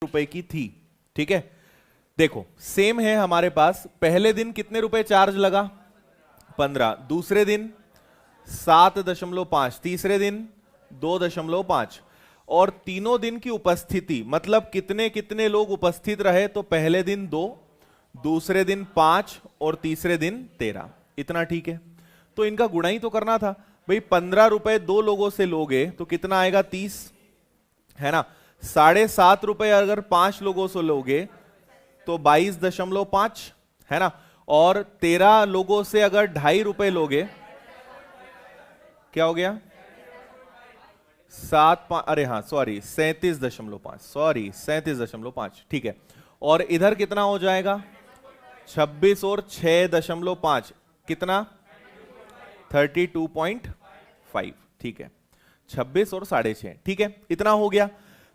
रुपए की थी। ठीक है, देखो सेम है हमारे पास। पहले दिन कितने रुपए चार्ज लगा? 15। दूसरे दिन 7.5। तीसरे दिन 2.5। और तीनों दिन की उपस्थिति मतलब कितने कितने लोग उपस्थित रहे, तो पहले दिन 2, दूसरे दिन 5 और तीसरे दिन 13। इतना ठीक है। तो इनका गुणा ही तो करना था भाई। 15 रुपए 2 लोगों से लोगे तो कितना आएगा? 30, है ना। 7.5 रुपए अगर 5 लोगों से लोगे तो 22.5, है ना। और 13 लोगों से अगर 2.5 रुपए लोगे, क्या हो गया? 7 अरे हाँ सॉरी 37.5, सॉरी 37.5, ठीक है। और इधर कितना हो जाएगा? 26 और 6.5 कितना? 32.5, ठीक है। 26 और 6.5, ठीक है, इतना हो गया।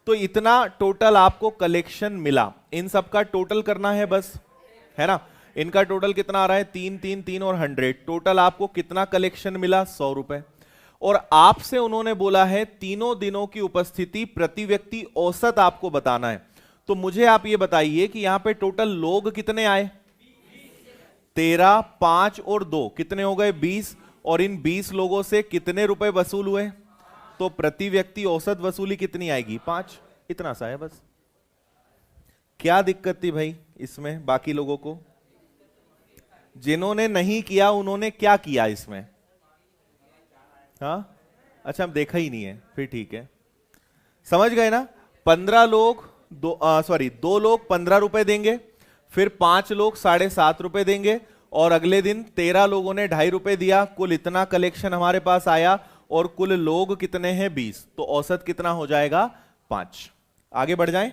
तो इतना टोटल आपको कलेक्शन मिला। इन सब का टोटल करना है बस, है ना। इनका टोटल कितना आ रहा है? 3 3 3 और 100। टोटल आपको कितना कलेक्शन मिला? 100 रुपए। और आपसे उन्होंने बोला है तीनों दिनों की उपस्थिति प्रति व्यक्ति औसत आपको बताना है। तो मुझे आप ये बताइए कि यहां पे टोटल लोग कितने आए? 13, 5 और 2 कितने हो गए? 20। और इन 20 लोगों से कितने रुपए वसूल हुए? तो प्रति व्यक्ति औसत वसूली कितनी आएगी? 5। इतना सा है बस। क्या दिक्कत थी भाई इसमें बाकी लोगों को? जिन्होंने नहीं किया उन्होंने क्या किया इसमें? हाँ अच्छा, हम देखा ही नहीं है, फिर ठीक है। समझ गए ना। 15 लोग दो लोग 15 रुपए देंगे, फिर 5 लोग 7.5 रुपए देंगे, और अगले दिन 13 लोगों ने 2.5 रुपए दिया। कुल इतना कलेक्शन हमारे पास आया, और कुल लोग कितने हैं? 20। तो औसत कितना हो जाएगा? 5। आगे बढ़ जाएं,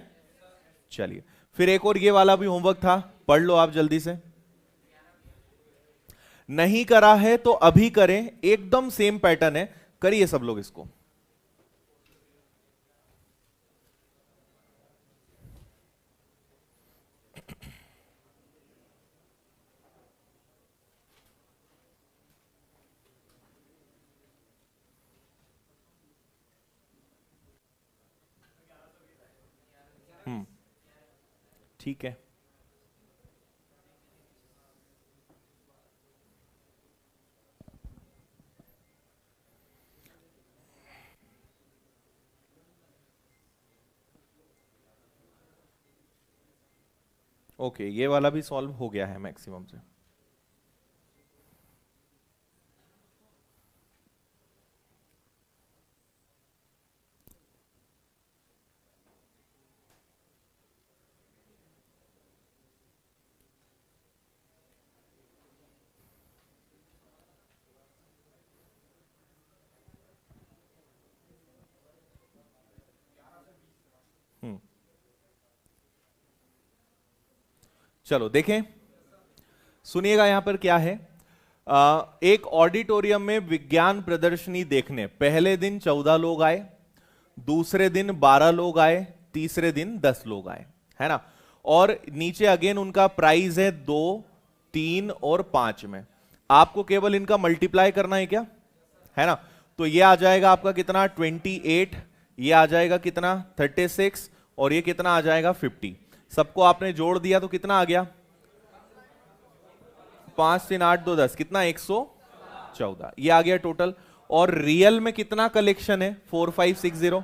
चलिए। फिर एक और ये वाला भी होमवर्क था, पढ़ लो आप जल्दी से। नहीं करा है तो अभी करें, एकदम सेम पैटर्न है, करिए सब लोग इसको। ठीक है, ओके, ये वाला भी सॉल्व हो गया है मैक्सिमम से। हम्म, चलो देखें, सुनिएगा यहां पर क्या है। एक ऑडिटोरियम में विज्ञान प्रदर्शनी देखने पहले दिन 14 लोग आए, दूसरे दिन 12 लोग आए, तीसरे दिन 10 लोग आए, है ना। और नीचे अगेन उनका प्राइस है 2, 3 और 5 में। आपको केवल इनका मल्टीप्लाई करना है क्या, है ना। तो ये आ जाएगा आपका कितना? 28। ये आ जाएगा कितना? 36। और ये कितना आ जाएगा? 50। सबको आपने जोड़ दिया तो कितना आ गया? 5 3 8 2 10 कितना? 114। ये आ गया टोटल। और रियल में कितना कलेक्शन है? 4560।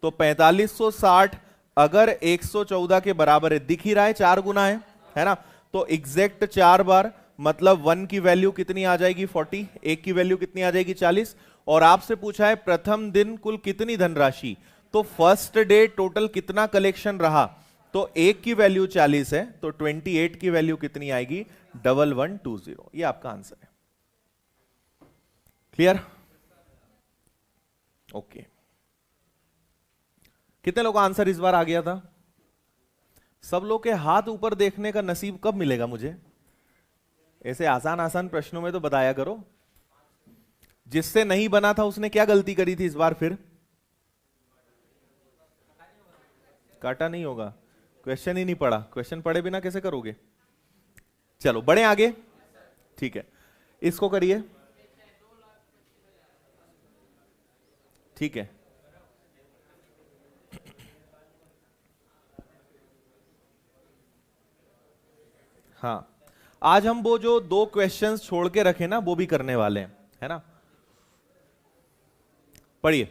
तो 4560 अगर 114 के बराबर है, दिख ही रहा है 4 गुना है ना। तो एग्जैक्ट 4 बार, मतलब 1 की वैल्यू कितनी आ जाएगी? 40। 1 की वैल्यू कितनी आ जाएगी? 40। और आपसे पूछा है प्रथम दिन कुल कितनी धनराशि, तो फर्स्ट डे टोटल कितना कलेक्शन रहा? तो 1 की वैल्यू 40 है, तो 28 की वैल्यू कितनी आएगी? 1120। ये आपका आंसर है। क्लियर? ओके। कितने लोग का आंसर इस बार आ गया था? सब लोग के हाथ ऊपर देखने का नसीब कब मिलेगा मुझे? ऐसे आसान आसान प्रश्नों में तो बताया करो। जिससे नहीं बना था उसने क्या गलती करी थी इस बार? फिर काटा नहीं होगा, क्वेश्चन ही नहीं पढ़ा। क्वेश्चन पढ़े बिना कैसे करोगे? चलो बढ़े आगे, ठीक है, इसको करिए। ठीक है, हाँ, आज हम वो जो दो क्वेश्चंस छोड़ के रखे ना वो भी करने वाले हैं, है ना। पढ़िए,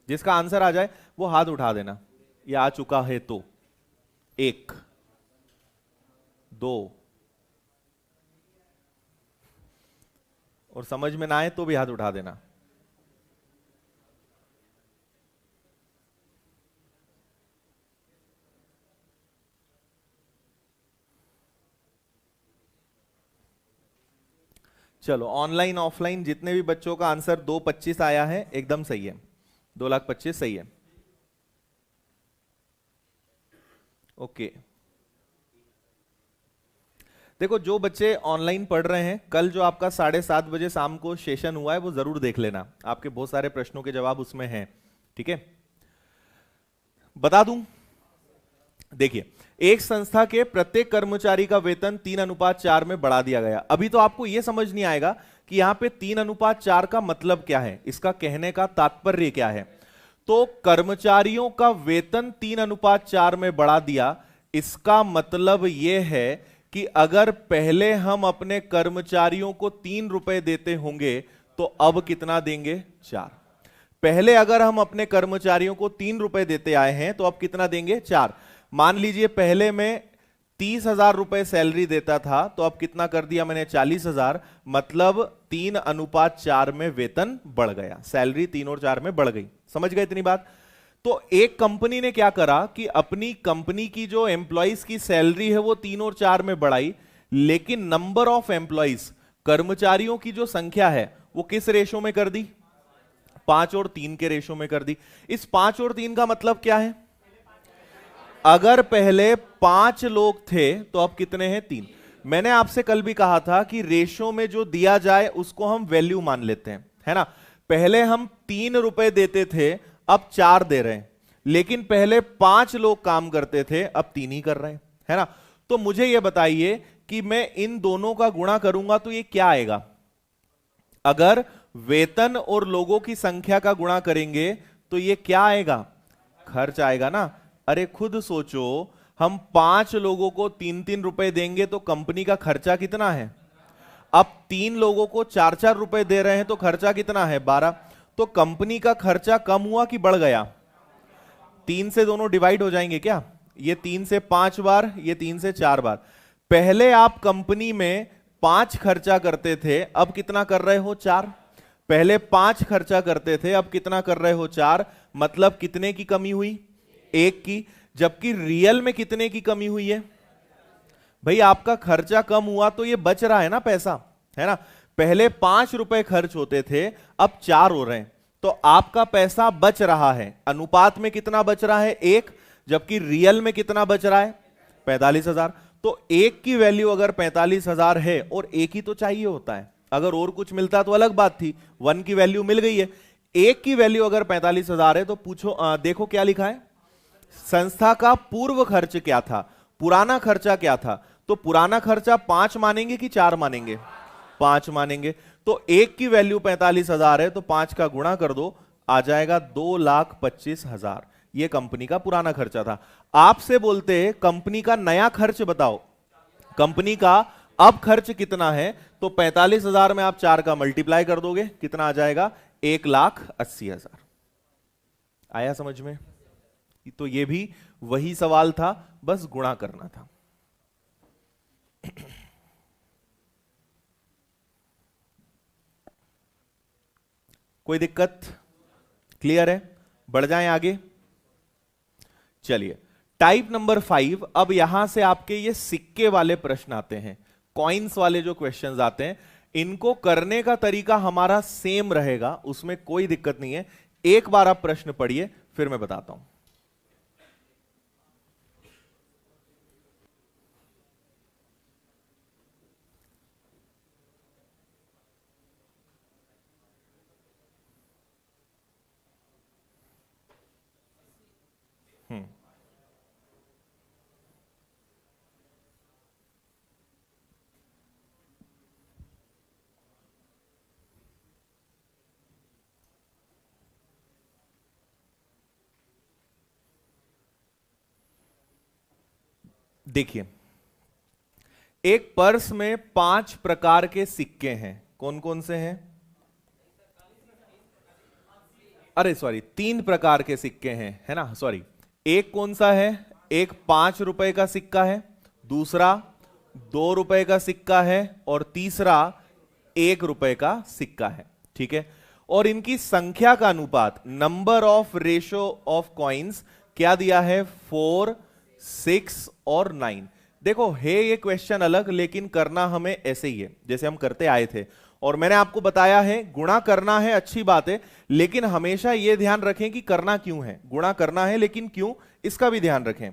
जिसका आंसर आ जाए वो हाथ उठा देना। ये आ चुका है तो 1 2, और समझ में ना आए तो भी हाथ उठा देना। चलो, ऑनलाइन ऑफलाइन जितने भी बच्चों का आंसर 2,25 आया है एकदम सही है, 2,25,000 सही है। ओके, देखो जो बच्चे ऑनलाइन पढ़ रहे हैं, कल जो आपका 7:30 बजे शाम को सेशन हुआ है वो जरूर देख लेना, आपके बहुत सारे प्रश्नों के जवाब उसमें हैं। ठीक है, बता दूं, देखिए, एक संस्था के प्रत्येक कर्मचारी का वेतन 3:4 में बढ़ा दिया गया। अभी तो आपको यह समझ नहीं आएगा कि यहां पे 3:4 का मतलब क्या है, इसका कहने का तात्पर्य क्या है। तो कर्मचारियों का वेतन 3:4 में बढ़ा दिया, इसका मतलब यह है कि अगर पहले हम अपने कर्मचारियों को 3 रुपए देते होंगे तो अब कितना देंगे, 4। पहले अगर हम अपने कर्मचारियों को 3 रुपए देते आए हैं तो अब कितना देंगे, 4। मान लीजिए पहले मैं 30,000 रुपए सैलरी देता था, तो अब कितना कर दिया मैंने, 40,000। मतलब 3:4 में वेतन बढ़ गया, सैलरी 3 और 4 में बढ़ गई। समझ गए इतनी बात। तो एक कंपनी ने क्या करा कि अपनी कंपनी की जो एम्प्लॉइज की सैलरी है वो 3 और 4 में बढ़ाई, लेकिन नंबर ऑफ एम्प्लॉइज, कर्मचारियों की जो संख्या है वो किस रेशो में कर दी, 5 और 3 के रेशो में कर दी। इस 5 और 3 का मतलब क्या है, अगर पहले 5 लोग थे तो अब कितने हैं, 3। मैंने आपसे कल भी कहा था कि रेशो में जो दिया जाए उसको हम वैल्यू मान लेते हैं, है ना। पहले हम 3 रुपए देते थे, अब 4 दे रहे हैं, लेकिन पहले 5 लोग काम करते थे, अब 3 ही कर रहे हैं, है ना। तो मुझे यह बताइए कि मैं इन दोनों का गुणा करूंगा तो ये क्या आएगा। अगर वेतन और लोगों की संख्या का गुणा करेंगे तो ये क्या आएगा, खर्च आएगा ना। अरे खुद सोचो, हम 5 लोगों को 3-3 रुपए देंगे तो कंपनी का खर्चा कितना है। अब 3 लोगों को 4-4 रुपए दे रहे हैं तो खर्चा कितना है, 12। तो कंपनी का खर्चा कम हुआ कि बढ़ गया, 3 से दोनों डिवाइड हो जाएंगे क्या, ये 3 से 5 बार, ये 3 से 4 बार। पहले आप कंपनी में 5 खर्चा करते थे, अब कितना कर रहे हो, 4। पहले 5 खर्चा करते थे, अब कितना कर रहे हो, 4। मतलब कितने की कमी हुई, 1 की। जबकि रियल में कितने की कमी हुई है, भाई आपका खर्चा कम हुआ तो ये बच रहा है ना पैसा, है ना। पहले 5 रुपए खर्च होते थे, अब 4 हो रहे हैं, तो आपका पैसा बच रहा है। अनुपात में कितना बच रहा है, 1। जबकि रियल में कितना बच रहा है, 45,000। तो 1 की वैल्यू अगर 45,000 है, और 1 ही तो चाहिए होता है, अगर और कुछ मिलता तो अलग बात थी। 1 की वैल्यू मिल गई है, 1 की वैल्यू अगर 45,000 है तो पूछो, देखो क्या लिखा है, संस्था का पूर्व खर्च क्या था, पुराना खर्चा क्या था। तो पुराना खर्चा 5 मानेंगे कि 4 मानेंगे, 5 मानेंगे। तो 1 की वैल्यू 45,000 है, तो 5 का गुणा कर दो, आ जाएगा 2,25,000। यह कंपनी का पुराना खर्चा था। आपसे बोलते हैं कंपनी का नया खर्च बताओ, कंपनी का अब खर्च कितना है, तो 45,000 में आप 4 का मल्टीप्लाई कर दोगे, कितना आ जाएगा, 1,80,000। आया समझ में। तो यह भी वही सवाल था, बस गुणा करना था। कोई दिक्कत, क्लियर है, बढ़ जाएं आगे। चलिए, टाइप नंबर 5। अब यहां से आपके ये सिक्के वाले प्रश्न आते हैं, कॉइन्स वाले जो क्वेश्चंस आते हैं, इनको करने का तरीका हमारा सेम रहेगा, उसमें कोई दिक्कत नहीं है। एक बार आप प्रश्न पढ़िए, फिर मैं बताता हूं। देखिए, एक पर्स में 5 प्रकार के सिक्के हैं, कौन कौन से हैं? अरे सॉरी, 3 प्रकार के सिक्के हैं, है ना, सॉरी। एक कौन सा है? एक 5 रुपए का सिक्का है, दूसरा 2 रुपए का सिक्का है, और तीसरा 1 रुपए का सिक्का है, ठीक है। और इनकी संख्या का अनुपात, number of ratio of coins क्या दिया है? 4, 6 और 9। देखो है ये क्वेश्चन अलग, लेकिन करना हमें ऐसे ही है जैसे हम करते आए थे। और मैंने आपको बताया है गुणा करना है, अच्छी बात है, लेकिन हमेशा यह ध्यान रखें कि करना क्यों है। गुणा करना है लेकिन क्यों, इसका भी ध्यान रखें।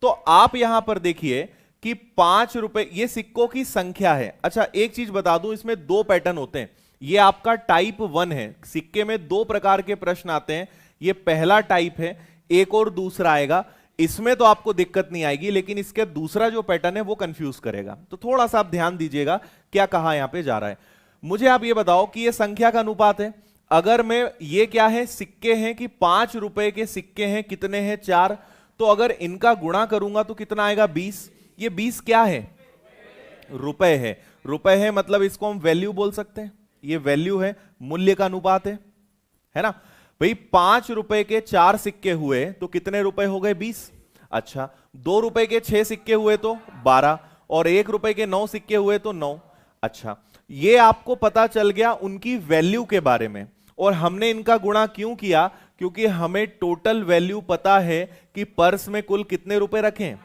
तो आप यहां पर देखिए कि 5 रुपए ये सिक्कों की संख्या है। अच्छा एक चीज बता दूं, इसमें 2 पैटर्न होते हैं। ये आपका टाइप 1 है, सिक्के में 2 प्रकार के प्रश्न आते हैं। ये पहला टाइप है, एक और दूसरा आएगा। इसमें तो आपको दिक्कत नहीं आएगी, लेकिन इसके दूसरा जो पैटर्न है वो कंफ्यूज करेगा। तो थोड़ा सा आप ध्यान दीजिएगा क्या कहा यहां पे जा रहा है। मुझे आप ये बताओ कि ये संख्या का अनुपात है। अगर मैं ये क्या है, सिक्के हैं कि 5 रुपए के सिक्के हैं, कितने हैं? 4। तो अगर इनका गुणा करूंगा तो कितना आएगा? 20। ये 20 क्या है? रुपए है। रुपए है मतलब इसको हम वैल्यू बोल सकते हैं। ये वैल्यू है, मूल्य का अनुपात है ना भाई। 5 रुपए के 4 सिक्के हुए तो कितने रुपए हो गए? 20। अच्छा 2 रुपए के 6 सिक्के हुए तो 12, और 1 रुपए के 9 सिक्के हुए तो 9। अच्छा ये आपको पता चल गया उनकी वैल्यू के बारे में। और हमने इनका गुणा क्यों किया? क्योंकि हमें टोटल वैल्यू पता है कि पर्स में कुल कितने रुपए रखें।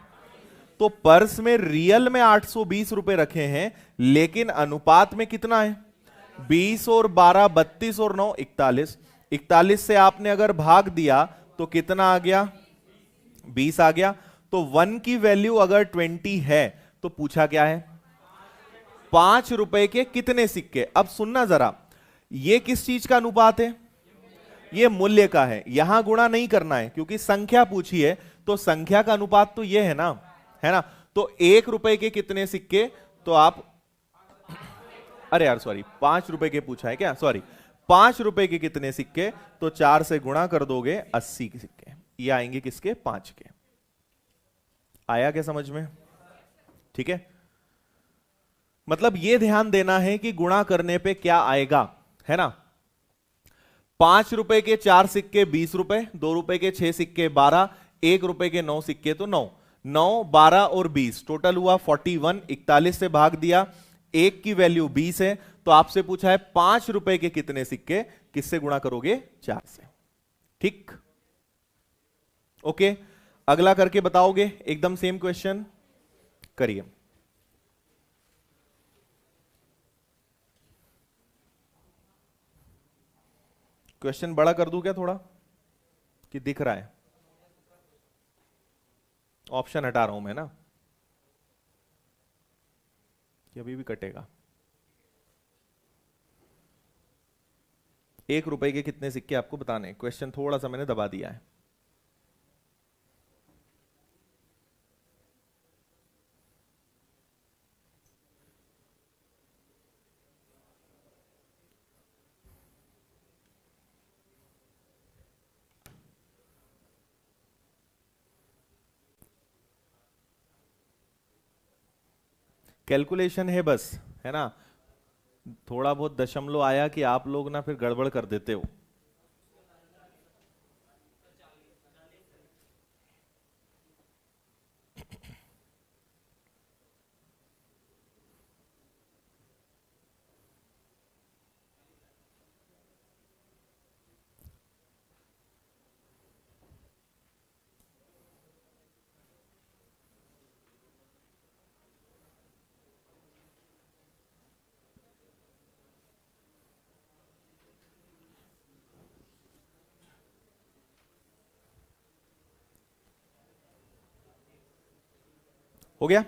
तो पर्स में रियल में 820 रुपए रखे हैं, लेकिन अनुपात में कितना है? 20 और 12 32 और 9 41। 41 से आपने अगर भाग दिया तो कितना आ गया? 20 आ गया। तो 1 की वैल्यू अगर 20 है तो पूछा क्या है? 5 रुपए के कितने सिक्के। अब सुनना जरा, ये किस चीज का अनुपात है? ये मूल्य का है। यहां गुणा नहीं करना है क्योंकि संख्या पूछी है, तो संख्या का अनुपात तो ये है ना, है ना। तो 1 रुपए के कितने सिक्के, तो आप अरे यार सॉरी 5 रुपए के पूछा है क्या, सॉरी 5 रुपए के कितने सिक्के, तो 4 से गुणा कर दोगे 80 के सिक्के। ये आएंगे किसके? 5 के। आया क्या समझ में? ठीक है, मतलब ये ध्यान देना है कि गुणा करने पे क्या आएगा, है ना। 5 रुपए के 4 सिक्के 20 रुपए, 2 रुपए के 6 सिक्के 12, 1 रुपए के 9 सिक्के तो 9। 9, 12 और 20 टोटल हुआ 41। 41 से भाग दिया, 1 की वैल्यू 20 है। तो आपसे पूछा है 5 रुपए के कितने सिक्के, किससे गुणा करोगे? 4 से। ठीक, ओके। अगला करके बताओगे, एकदम सेम क्वेश्चन करिए। क्वेश्चन बड़ा कर दूं क्या थोड़ा, कि दिख रहा है? ऑप्शन हटा रहा हूं मैं ना, कि अभी भी कटेगा। 1 रुपए के कितने सिक्के आपको बताने। क्वेश्चन थोड़ा सा मैंने दबा दिया है। कैलकुलेशन है बस, है ना। थोड़ा बहुत दशमलव आया कि आप लोग ना फिर गड़बड़ कर देते हो। हो गया?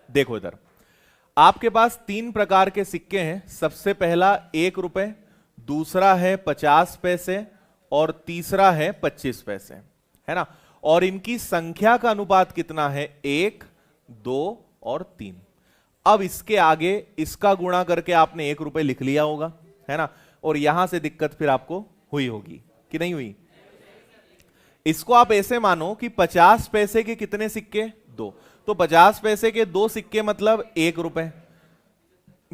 देखो इधर आपके पास 3 प्रकार के सिक्के हैं। सबसे पहला 1 रुपए, दूसरा है 50 पैसे, और तीसरा है 25 पैसे, है ना। और इनकी संख्या का अनुपात कितना है? 1, 2 और 3। अब इसके आगे इसका गुणा करके आपने 1 रुपए लिख लिया होगा, है ना। और यहां से दिक्कत फिर आपको हुई होगी कि नहीं हुई। इसको आप ऐसे मानो कि 50 पैसे के कितने सिक्के? 2। तो 50 पैसे के 2 सिक्के मतलब 1 रुपए,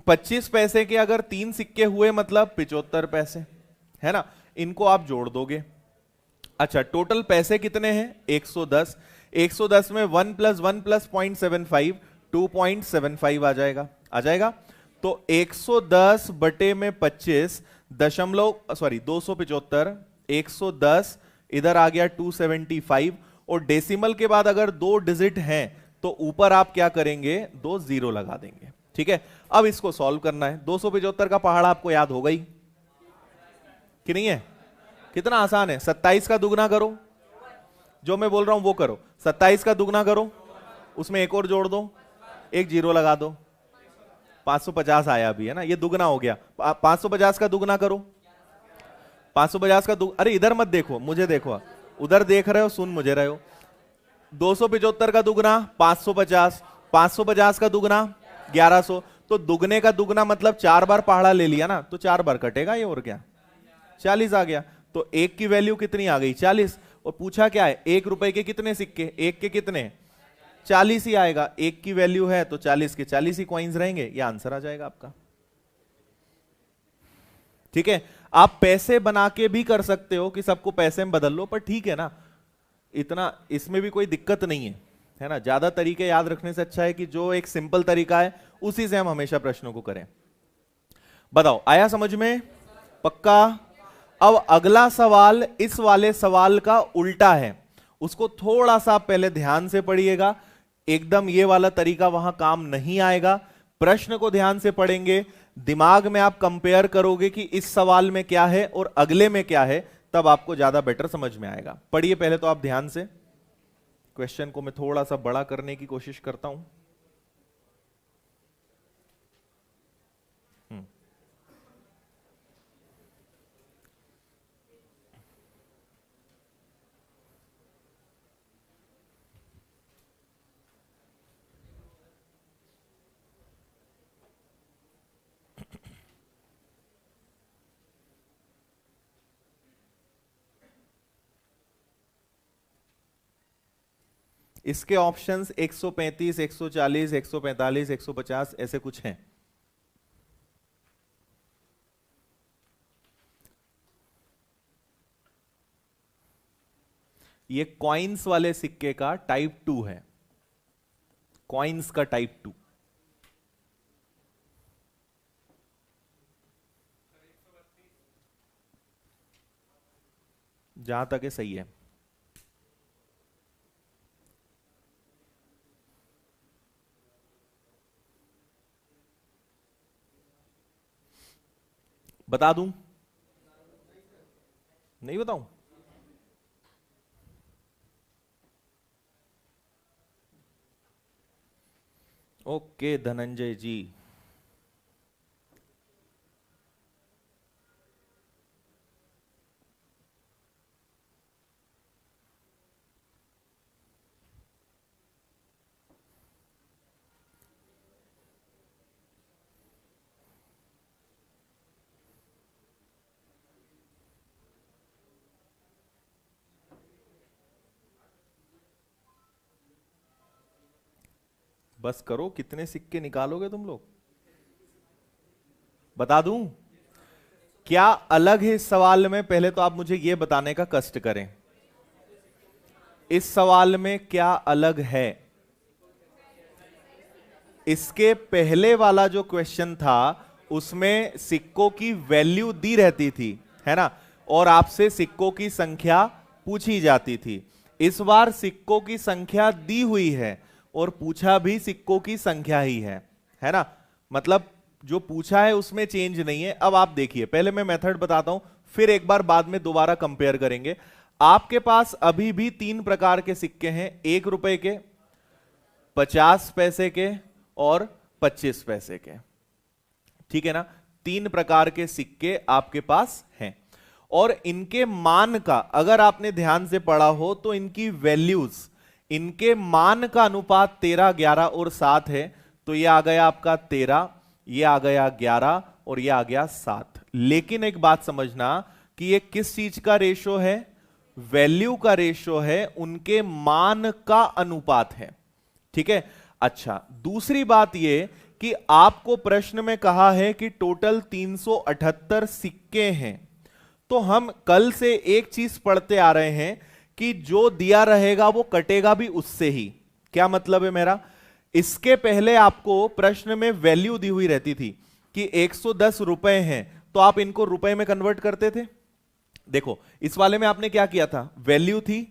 25 पैसे के अगर 3 सिक्के हुए मतलब 75 पैसे, है ना। इनको आप जोड़ दोगे। अच्छा, टोटल पैसे कितने हैं? 110। 110 में 1 + 1 + 0.75 2.75 आ जाएगा, आ जाएगा। तो 110 बटे में 25 275, 110 इधर आ गया 275, और डेसिमल के बाद अगर 2 डिजिट हैं तो ऊपर आप क्या करेंगे? 2 जीरो लगा देंगे, ठीक है। अब इसको सॉल्व करना है। 275 का पहाड़ आपको याद होगा ही कि नहीं है? कितना आसान है। 27 का दुगना करो, जो मैं बोल रहा हूं वो करो। 27 का दुगना करो, उसमें एक और जोड़ दो, एक जीरो लगा दो, 550 आया अभी, है ना। ये दुगना हो गया। 550 का दुगना करो, 550 का अरे इधर मत देखो, मुझे देखो, उधर देख रहे हो, सुन मुझे रहे हो। 275 का दुगना 550, 550 का दुगना 1100। तो दुगने का दुगना मतलब 4 बार पहाड़ा ले लिया ना, तो 4 बार कटेगा ये, और क्या, 40 आ गया। तो 1 की वैल्यू कितनी आ गई? 40। और पूछा क्या है? 1 रुपए के कितने सिक्के? 1 के कितने? 40 ही आएगा। 1 की वैल्यू है तो 40 के 40 ही कॉइन्स रहेंगे, ये आंसर आ जाएगा आपका, ठीक है। आप पैसे बना के भी कर सकते हो कि सबको पैसे में बदल लो, पर ठीक है ना, इतना इसमें भी कोई दिक्कत नहीं है ना। ज्यादा तरीके याद रखने से अच्छा है कि जो एक सिंपल तरीका है उसी से हम हमेशा प्रश्नों को करें। बताओ, आया समझ में? पक्का? अब अगला सवाल इस वाले सवाल का उल्टा है, उसको थोड़ा सा पहले ध्यान से पढ़िएगा। एकदम ये वाला तरीका वहां काम नहीं आएगा। प्रश्न को ध्यान से पढ़ेंगे, दिमाग में आप कंपेयर करोगे कि इस सवाल में क्या है और अगले में क्या है, तब आपको ज्यादा बेटर समझ में आएगा। पढ़िए पहले तो आप ध्यान से। क्वेश्चन को मैं थोड़ा सा बड़ा करने की कोशिश करता हूं। इसके ऑप्शंस 135, 140, 145, 150 ऐसे कुछ हैं। ये कॉइन्स वाले सिक्के का टाइप 2 है, कॉइन्स का टाइप 2। जहां तक है सही है। बता दूं? नहीं बताऊं? ओके धनंजय जी, बस करो, कितने सिक्के निकालोगे तुम लोग? बता दूं क्या अलग है इस सवाल में? पहले तो आप मुझे यह बताने का कष्ट करें, इस सवाल में क्या अलग है। इसके पहले वाला जो क्वेश्चन था उसमें सिक्कों की वैल्यू दी रहती थी, है ना, और आपसे सिक्कों की संख्या पूछी जाती थी। इस बार सिक्कों की संख्या दी हुई है और पूछा भी सिक्कों की संख्या ही है ना। मतलब जो पूछा है उसमें चेंज नहीं है। अब आप देखिए, पहले मैं मेथड बताता हूं, फिर एक बार बाद में दोबारा कंपेयर करेंगे। आपके पास अभी भी 3 प्रकार के सिक्के हैं, 1 रुपए के, 50 पैसे के और 25 पैसे के, ठीक है ना। 3 प्रकार के सिक्के आपके पास हैं और इनके मान का अगर आपने ध्यान से पढ़ा हो तो इनकी वैल्यूज, इनके मान का अनुपात 13, 11 और 7 है। तो ये आ गया आपका 13, ये आ गया 11 और ये आ गया 7। लेकिन एक बात समझना कि ये किस चीज का रेशो है? वैल्यू का रेशो है, उनके मान का अनुपात है, ठीक है। अच्छा, दूसरी बात यह कि आपको प्रश्न में कहा है कि टोटल 378 सिक्के हैं, तो हम कल से एक चीज पढ़ते आ रहे हैं कि जो दिया रहेगा वो कटेगा भी उससे ही। क्या मतलब है मेरा? इसके पहले आपको प्रश्न में वैल्यू दी हुई रहती थी कि 110 रुपए हैं, तो आप इनको रुपए में कन्वर्ट करते थे। देखो इस वाले में आपने क्या किया था, वैल्यू थी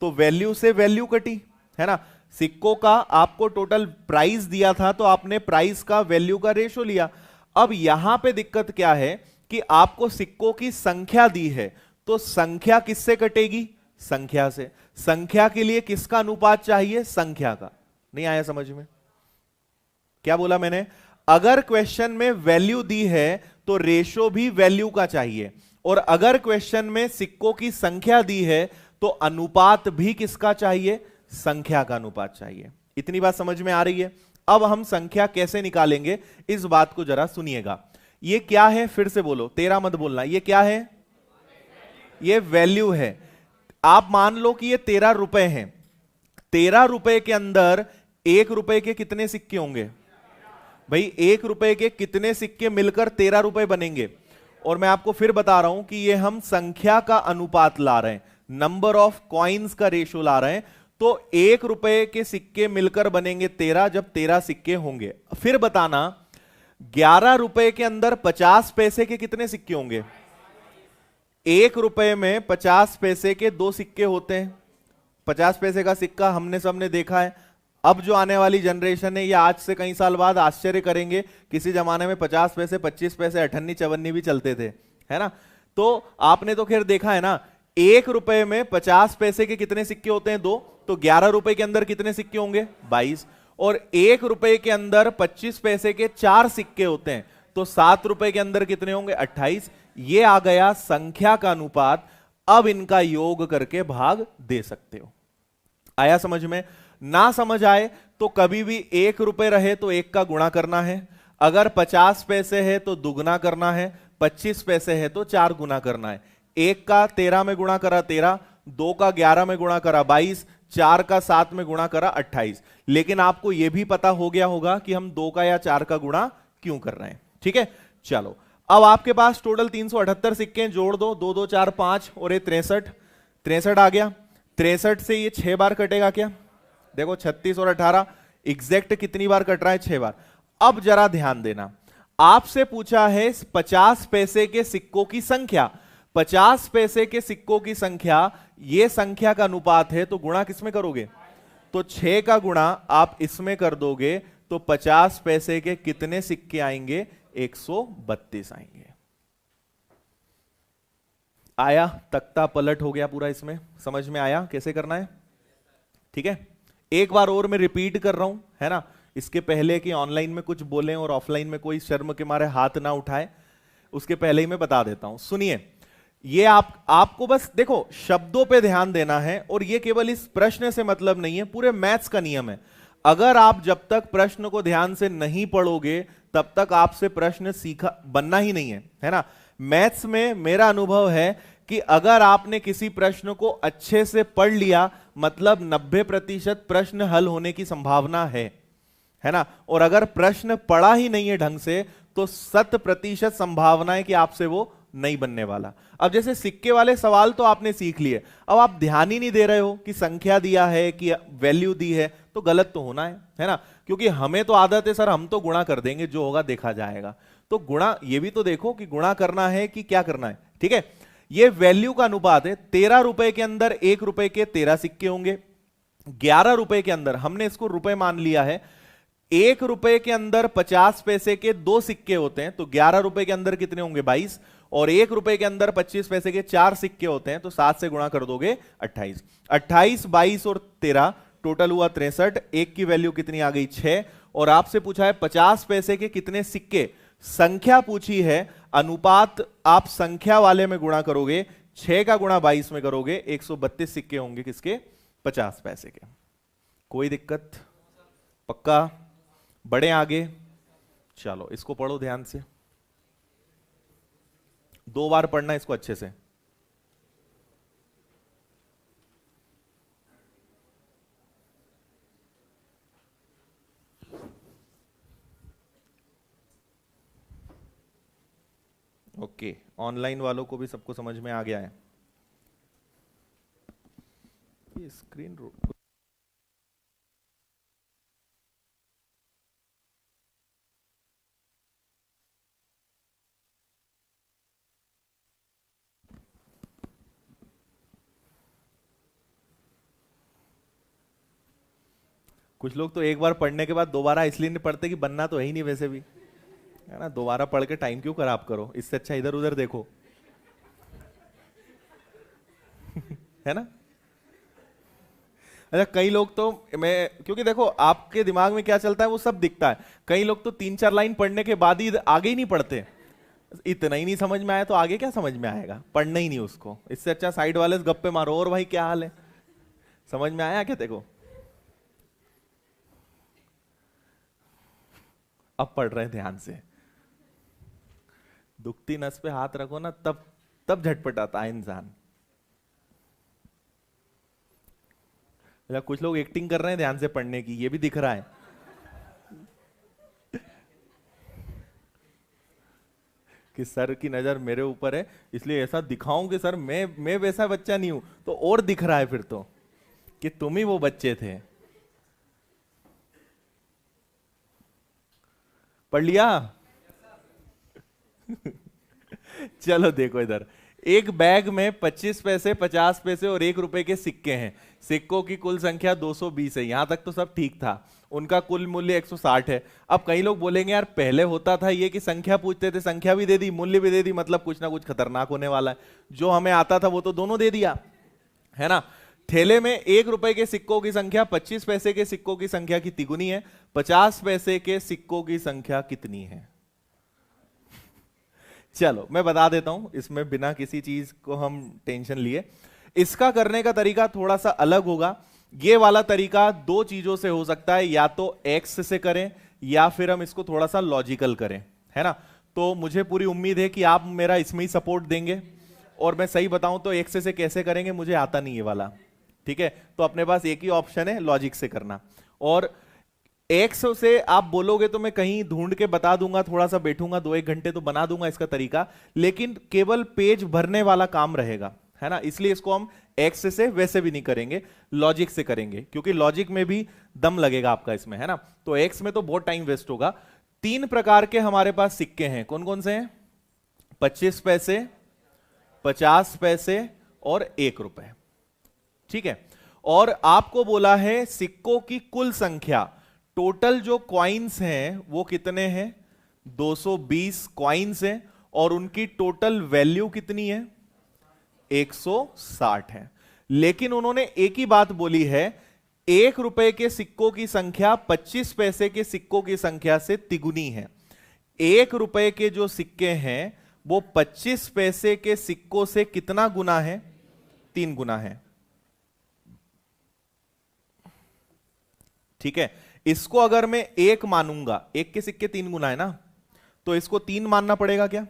तो वैल्यू से वैल्यू कटी, है ना। सिक्कों का आपको टोटल प्राइस दिया था तो आपने प्राइस का वैल्यू का रेशो लिया। अब यहां पे दिक्कत क्या है कि आपको सिक्कों की संख्या दी है, तो संख्या किससे कटेगी? संख्या से। संख्या के लिए किसका अनुपात चाहिए? संख्या का। नहीं आया समझ में? क्या बोला मैंने? अगर क्वेश्चन में वैल्यू दी है तो रेशो भी वैल्यू का चाहिए, और अगर क्वेश्चन में सिक्कों की संख्या दी है तो अनुपात भी किसका चाहिए? संख्या का अनुपात चाहिए। इतनी बात समझ में आ रही है? अब हम संख्या कैसे निकालेंगे इस बात को जरा सुनिएगा। ये क्या है? फिर से बोलो, तेरा मत बोलना। ये क्या है? ये वैल्यू है। आप मान लो कि ये 13 रुपए हैं। 13 रुपए के अंदर 1 रुपए के कितने सिक्के होंगे? भाई 1 रुपए के कितने सिक्के मिलकर 13 रुपए बनेंगे? और मैं आपको फिर बता रहा हूं कि ये हम संख्या का अनुपात ला रहे हैं, नंबर ऑफ कॉइन्स का रेशो ला रहे हैं। तो 1 रुपए के सिक्के मिलकर बनेंगे 13 जब 13 सिक्के होंगे। फिर बताना 11 रुपए के अंदर 50 पैसे के कितने सिक्के होंगे? 1 रुपए में 50 पैसे के 2 सिक्के होते हैं। 50 पैसे का सिक्का हमने सबने देखा है। अब जो आने वाली जनरेशन है या आज से कई साल बाद आश्चर्य करेंगे, किसी जमाने में 50 पैसे 25 पैसे अठन्नी चवन्नी भी चलते थे, है ना। तो आपने तो खैर देखा है ना, 1 रुपए में 50 पैसे के कितने सिक्के होते हैं? 2। तो 11 रुपए के अंदर कितने सिक्के होंगे? 22। और 1 रुपए के अंदर 25 पैसे के 4 सिक्के होते हैं, तो 7 रुपए के अंदर कितने होंगे? 28। ये आ गया संख्या का अनुपात। अब इनका योग करके भाग दे सकते हो। आया समझ में? ना समझ आए तो कभी भी 1 रुपए रहे तो 1 का गुणा करना है, अगर 50 पैसे है तो दुगना करना है, 25 पैसे है तो 4 गुना करना है। 1 का 13 में गुणा करा 13, 2 का 11 में गुणा करा 22, 4 का 7 में गुणा करा 28। लेकिन आपको यह भी पता हो गया होगा कि हम 2 का या 4 का गुणा क्यों कर रहे हैं। ठीक है, चलो अब आपके पास टोटल 378 सिक्के, जोड़ दो, 2 2 4 5 और ये 63। 63 आ गया। 63 से ये 6 बार कटेगा क्या? देखो 36 और 18 एग्जैक्ट कितनी बार कट रहा है? 6 बार। अब जरा ध्यान देना, आपसे पूछा है 50 पैसे के सिक्कों की संख्या। 50 पैसे के सिक्कों की संख्या, यह संख्या का अनुपात है, तो गुणा किसमें करोगे? तो 6 का गुणा आप इसमें कर दोगे तो 50 पैसे के कितने सिक्के आएंगे? 132 आएंगे। आया? तख्ता पलट हो गया पूरा। इसमें समझ में आया कैसे करना है? ठीक है, एक बार और मैं रिपीट कर रहा हूं, है ना। इसके पहले कि ऑनलाइन में कुछ बोलें और ऑफलाइन में कोई शर्म के मारे हाथ ना उठाए, उसके पहले ही मैं बता देता हूं। सुनिए, ये आपको बस देखो शब्दों पे ध्यान देना है, और ये केवल इस प्रश्न से मतलब नहीं है, पूरे मैथ्स का नियम है। अगर आप जब तक प्रश्न को ध्यान से नहीं पढ़ोगे तब तक आपसे प्रश्न सीखा बनना ही नहीं है ना। मैथ्स में मेरा अनुभव है कि अगर आपने किसी प्रश्न को अच्छे से पढ़ लिया, मतलब 90% प्रश्न हल होने की संभावना है ना। और अगर प्रश्न पढ़ा ही नहीं है ढंग से तो 100% संभावना है कि आपसे वो नहीं बनने वाला। अब जैसे सिक्के वाले सवाल तो आपने सीख लिए, अब आप ध्यान ही नहीं दे रहे हो कि संख्या दिया है कि वैल्यू दी है, तो गलत तो होना है ना। क्योंकि हमें तो आदत है सर, हम तो गुणा कर देंगे, जो होगा देखा जाएगा। तो गुणा ये भी तो देखो कि गुणा करना है कि क्या करना है। ठीक है, ये वैल्यू का अनुपात है। 13 रुपए के अंदर 1 रुपए के 13 सिक्के होंगे। 11 रुपए के अंदर, हमने इसको रुपए मान लिया है, 1 रुपए के अंदर 50 पैसे के 2 सिक्के होते हैं, तो 11 रुपए के अंदर कितने होंगे? 22। और 1 रुपए के अंदर 25 पैसे के 4 सिक्के होते हैं, तो 7 से गुणा कर दोगे 28। 28, 22 और 13 टोटल हुआ 63। 1 की वैल्यू कितनी आ गई? 6। और आपसे पूछा है 50 पैसे के कितने सिक्के, संख्या पूछी है, अनुपात आप संख्या वाले में गुणा करोगे, 6 का गुणा 22 में करोगे, 132 सिक्के होंगे किसके? 50 पैसे के। कोई दिक्कत? पक्का? बड़े आगे? चलो इसको पढ़ो ध्यान से, 2 बार पढ़ना इसको अच्छे से। ओके, ऑनलाइन वालों को भी सबको समझ में आ गया है? ये स्क्रीन कुछ लोग तो एक बार पढ़ने के बाद दोबारा इसलिए नहीं पढ़ते कि बनना तो है ही नहीं वैसे भी, है ना। दोबारा पढ़ के टाइम क्यों खराब करो, इससे अच्छा इधर उधर देखो। है ना। अच्छा, कई लोग तो, मैं क्योंकि देखो आपके दिमाग में क्या चलता है वो सब दिखता है, कई लोग तो 3-4 लाइन पढ़ने के बाद ही आगे ही नहीं पढ़ते। इतना ही नहीं समझ में आया तो आगे क्या समझ में आएगा, पढ़ना ही नहीं उसको। इससे अच्छा साइड वाले से गप्पे मारो, और भाई क्या हाल है, समझ में आया क्या? देखो अब पढ़ रहे हैं ध्यान से। दुखती नस पे हाथ रखो ना, तब तब झटपटाता है इंसान। या कुछ लोग एक्टिंग कर रहे हैं ध्यान से पढ़ने की, ये भी दिख रहा है। कि सर की नजर मेरे ऊपर है इसलिए ऐसा दिखाऊं कि सर मैं वैसा बच्चा नहीं हूं, तो और दिख रहा है फिर तो कि तुम ही वो बच्चे थे। पढ़ लिया? चलो देखो इधर, एक बैग में 25 पैसे, 50 पैसे और 1 रुपए के सिक्के हैं। सिक्कों की कुल संख्या 220 है। यहां तक तो सब ठीक था। उनका कुल मूल्य 160 है। अब कई लोग बोलेंगे यार पहले होता था ये कि संख्या पूछते थे, संख्या भी दे दी, मूल्य भी दे दी, मतलब कुछ ना कुछ खतरनाक होने वाला है। जो हमें आता था वो तो दोनों दे दिया, है ना। थैले में 1 रुपए के सिक्कों की संख्या 25 पैसे के सिक्कों की संख्या की तिगुनी है। 50 पैसे के सिक्कों की संख्या कितनी है? चलो मैं बता देता हूं, इसमें बिना किसी चीज को हम टेंशन लिए। इसका करने का तरीका थोड़ा सा अलग होगा। ये वाला तरीका 2 चीजों से हो सकता है, या तो एक्स से करें या फिर हम इसको थोड़ा सा लॉजिकल करें, है ना। तो मुझे पूरी उम्मीद है कि आप मेरा इसमें ही सपोर्ट देंगे। और मैं सही बताऊं तो एक्स से कैसे करेंगे मुझे आता नहीं ये वाला, ठीक है। तो अपने पास एक ही ऑप्शन है, लॉजिक से करना। और एक्स से आप बोलोगे तो मैं कहीं ढूंढ के बता दूंगा, थोड़ा सा बैठूंगा 2-1 घंटे तो बना दूंगा इसका तरीका, लेकिन केवल पेज भरने वाला काम रहेगा, है ना। इसलिए इसको हम एक्स से वैसे भी नहीं करेंगे, लॉजिक से करेंगे, क्योंकि लॉजिक में भी दम लगेगा आपका इसमें, है ना। तो एक्स में तो बहुत टाइम वेस्ट होगा। 3 प्रकार के हमारे पास सिक्के हैं। कौन कौन से हैं? 25 पैसे, 50 पैसे और 1 रुपए, ठीक है। और आपको बोला है सिक्कों की कुल संख्या, टोटल जो क्वाइंस हैं वो कितने हैं? 220 क्वाइंस हैं। और उनकी टोटल वैल्यू कितनी है? 160 है। लेकिन उन्होंने एक ही बात बोली है, 1 रुपए के सिक्कों की संख्या 25 पैसे के सिक्कों की संख्या से तिगुनी है। 1 रुपए के जो सिक्के हैं वो 25 पैसे के सिक्कों से कितना गुना है? 3 गुना है, ठीक है। इसको अगर मैं 1 मानूंगा, 1 के सिक्के 3 गुना है ना, तो इसको 3 मानना पड़ेगा क्या?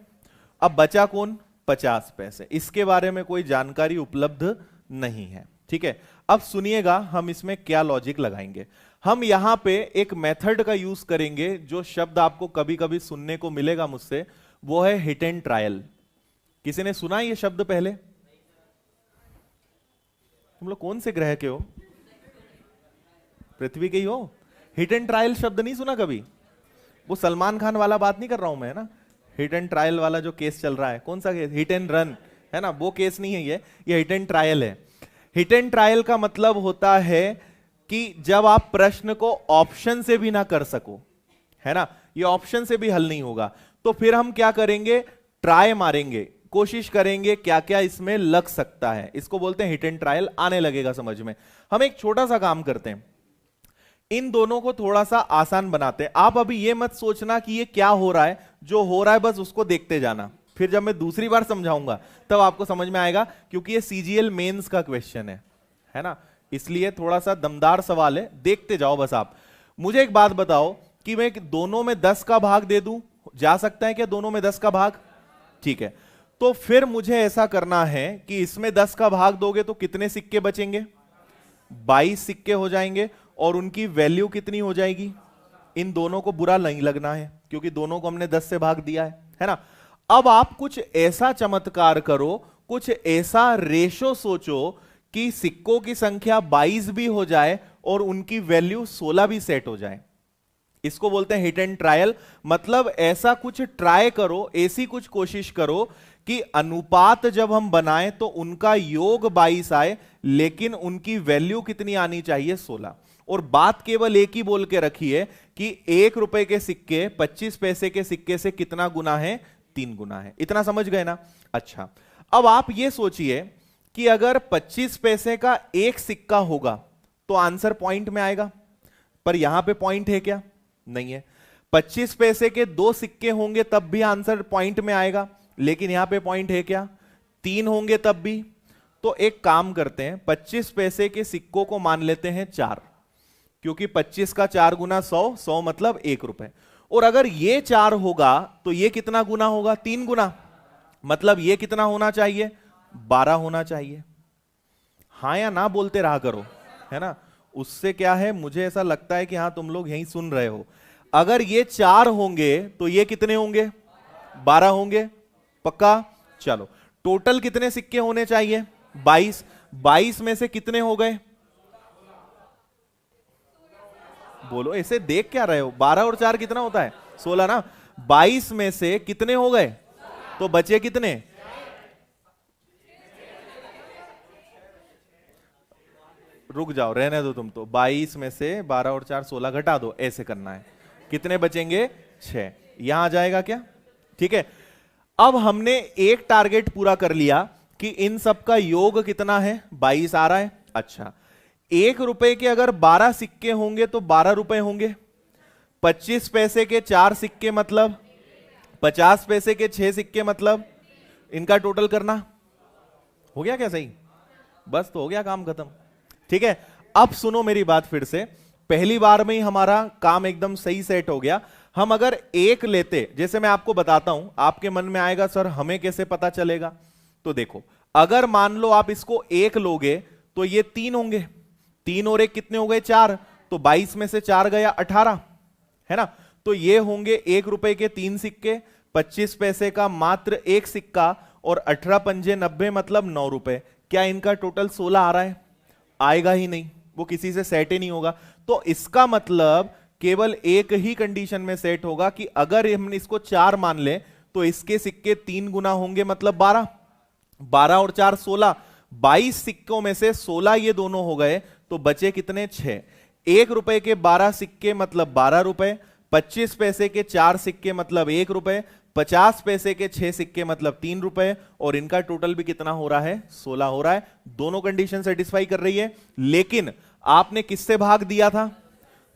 अब बचा कौन? 50 पैसे। इसके बारे में कोई जानकारी उपलब्ध नहीं है, ठीक है। अब सुनिएगा हम इसमें क्या लॉजिक लगाएंगे। हम यहां पे एक मेथड का यूज करेंगे, जो शब्द आपको कभी कभी सुनने को मिलेगा मुझसे, वो है हिट एंड ट्रायल। किसी ने सुना ये शब्द पहले? तुम लोग कौन से ग्रह के हो? पृथ्वी के ही हो? हिट एंड ट्रायल शब्द नहीं सुना कभी? वो सलमान खान वाला बात नहीं कर रहा हूं मैं, ना। हिट एंड ट्रायल वाला जो केस चल रहा है, कौन सा केस? हिट एंड रन, है ना। वो केस नहीं है ये हिट एंड ट्रायल है। हिट एंड ट्रायल का मतलब होता है कि जब आप प्रश्न को ऑप्शन से भी ना कर सको, है ना, ये ऑप्शन से भी हल नहीं होगा, तो फिर हम क्या करेंगे? ट्राई मारेंगे, कोशिश करेंगे क्या क्या इसमें लग सकता है। इसको बोलते हैं हिट एंड ट्रायल। आने लगेगा समझ में। हम एक छोटा सा काम करते हैं, इन दोनों को थोड़ा सा आसान बनाते हैं। आप अभी ये मत सोचना कि ये क्या हो रहा है, जो हो रहा है बस उसको देखते जाना। फिर जब मैं दूसरी बार समझाऊंगा तब आपको समझ में आएगा, क्योंकि ये सीजीएल मेंस का क्वेश्चन है ना। इसलिए थोड़ा सा दमदार सवाल है, देखते जाओ बस आप। मुझे एक बात बताओ कि मैं दोनों में 10 का भाग दे दूं, जा सकता है क्या दोनों में 10 का भाग? ठीक है, तो फिर मुझे ऐसा करना है कि इसमें 10 का भाग दोगे तो कितने सिक्के बचेंगे? 22 सिक्के हो जाएंगे। और उनकी वैल्यू कितनी हो जाएगी? इन दोनों को बुरा नहीं लगना है, क्योंकि दोनों को हमने 10 से भाग दिया है ना। अब आप कुछ ऐसा चमत्कार करो, कुछ ऐसा रेशो सोचो कि सिक्कों की संख्या 22 भी हो जाए और उनकी वैल्यू 16 भी सेट हो जाए। इसको बोलते हैं हिट एंड ट्रायल। मतलब ऐसा कुछ ट्राई करो, ऐसी कुछ कोशिश करो कि अनुपात जब हम बनाएं तो उनका योग 22 आए, लेकिन उनकी वैल्यू कितनी आनी चाहिए? 16। और बात केवल एक ही बोल के रखिए कि 1 रुपए के सिक्के 25 पैसे के सिक्के से कितना गुना है? 3 गुना है। इतना समझ गए ना? अच्छा, अब आप ये सोचिए कि अगर 25 पैसे का एक सिक्का होगा तो आंसर पॉइंट में आएगा, पर यहां पे पॉइंट है क्या? नहीं है। 25 पैसे के 2 सिक्के होंगे तब भी आंसर पॉइंट में आएगा, लेकिन यहां पे पॉइंट है क्या? 3 होंगे तब भी। तो एक काम करते हैं, 25 पैसे के सिक्कों को मान लेते हैं 4, क्योंकि 25 का 4 गुना 100, 100 मतलब 1 रुपए। और अगर ये 4 होगा तो ये कितना गुना होगा? 3 गुना। मतलब ये कितना होना चाहिए? 12 होना चाहिए। हां या ना बोलते रहा करो, है ना? उससे क्या है, मुझे ऐसा लगता है कि हां तुम लोग यहीं सुन रहे हो। अगर ये 4 होंगे तो ये कितने होंगे? 12 होंगे। पक्का? चलो, टोटल कितने सिक्के होने चाहिए? 22। 22 में से कितने हो गए? बोलो, ऐसे देख क्या रहे हो? 12 और 4 कितना होता है? 16 ना? 22 में से कितने हो गए? तो बचे कितने? रुक जाओ, रहने दो तुम तो। 22 में से 12 और 4 16 घटा दो, ऐसे करना है। कितने बचेंगे? 6। यहां आ जाएगा क्या? ठीक है। अब हमने एक टारगेट पूरा कर लिया कि इन सब का योग कितना है? 22 आ रहा है। अच्छा, 1 रुपए के अगर 12 सिक्के होंगे तो 12 रुपए होंगे। 25 पैसे के 4 सिक्के मतलब 50 पैसे के 6 सिक्के मतलब इनका टोटल करना। हो गया क्या सही? बस तो हो गया काम खत्म। ठीक है, अब सुनो मेरी बात फिर से। पहली बार में ही हमारा काम एकदम सही सेट हो गया। हम अगर एक लेते, जैसे मैं आपको बताता हूं, आपके मन में आएगा सर हमें कैसे पता चलेगा? तो देखो, अगर मान लो आप इसको 1 लोगे तो ये 3 होंगे। 3 और 1 कितने हो गए? 4। तो 22 में से 4 गया 18, है ना? तो ये होंगे 1 रुपए के 3 सिक्के, 25 पैसे का मात्र एक सिक्का, और 18 पंजे 90 मतलब 9 रुपए। क्या इनका टोटल 16 आ रहा है? आएगा ही नहीं, वो किसी से सेट ही नहीं होगा। तो इसका मतलब केवल एक ही कंडीशन में सेट होगा कि अगर हम इसको 4 मान ले तो इसके सिक्के 3 गुना होंगे, मतलब 12। 12 और 4 16। 22 सिक्कों में से 16 ये दोनों हो गए, तो बचे कितने? 6। 1 रुपए के 12 सिक्के मतलब 12 रुपए, 25 पैसे के 4 सिक्के मतलब 1 रुपए, 50 पैसे के 6 सिक्के मतलब 3 रुपए, और इनका टोटल भी कितना हो रहा है? 16 हो रहा है। दोनों कंडीशन सेटिस्फाई कर रही है। लेकिन आपने किससे भाग दिया था?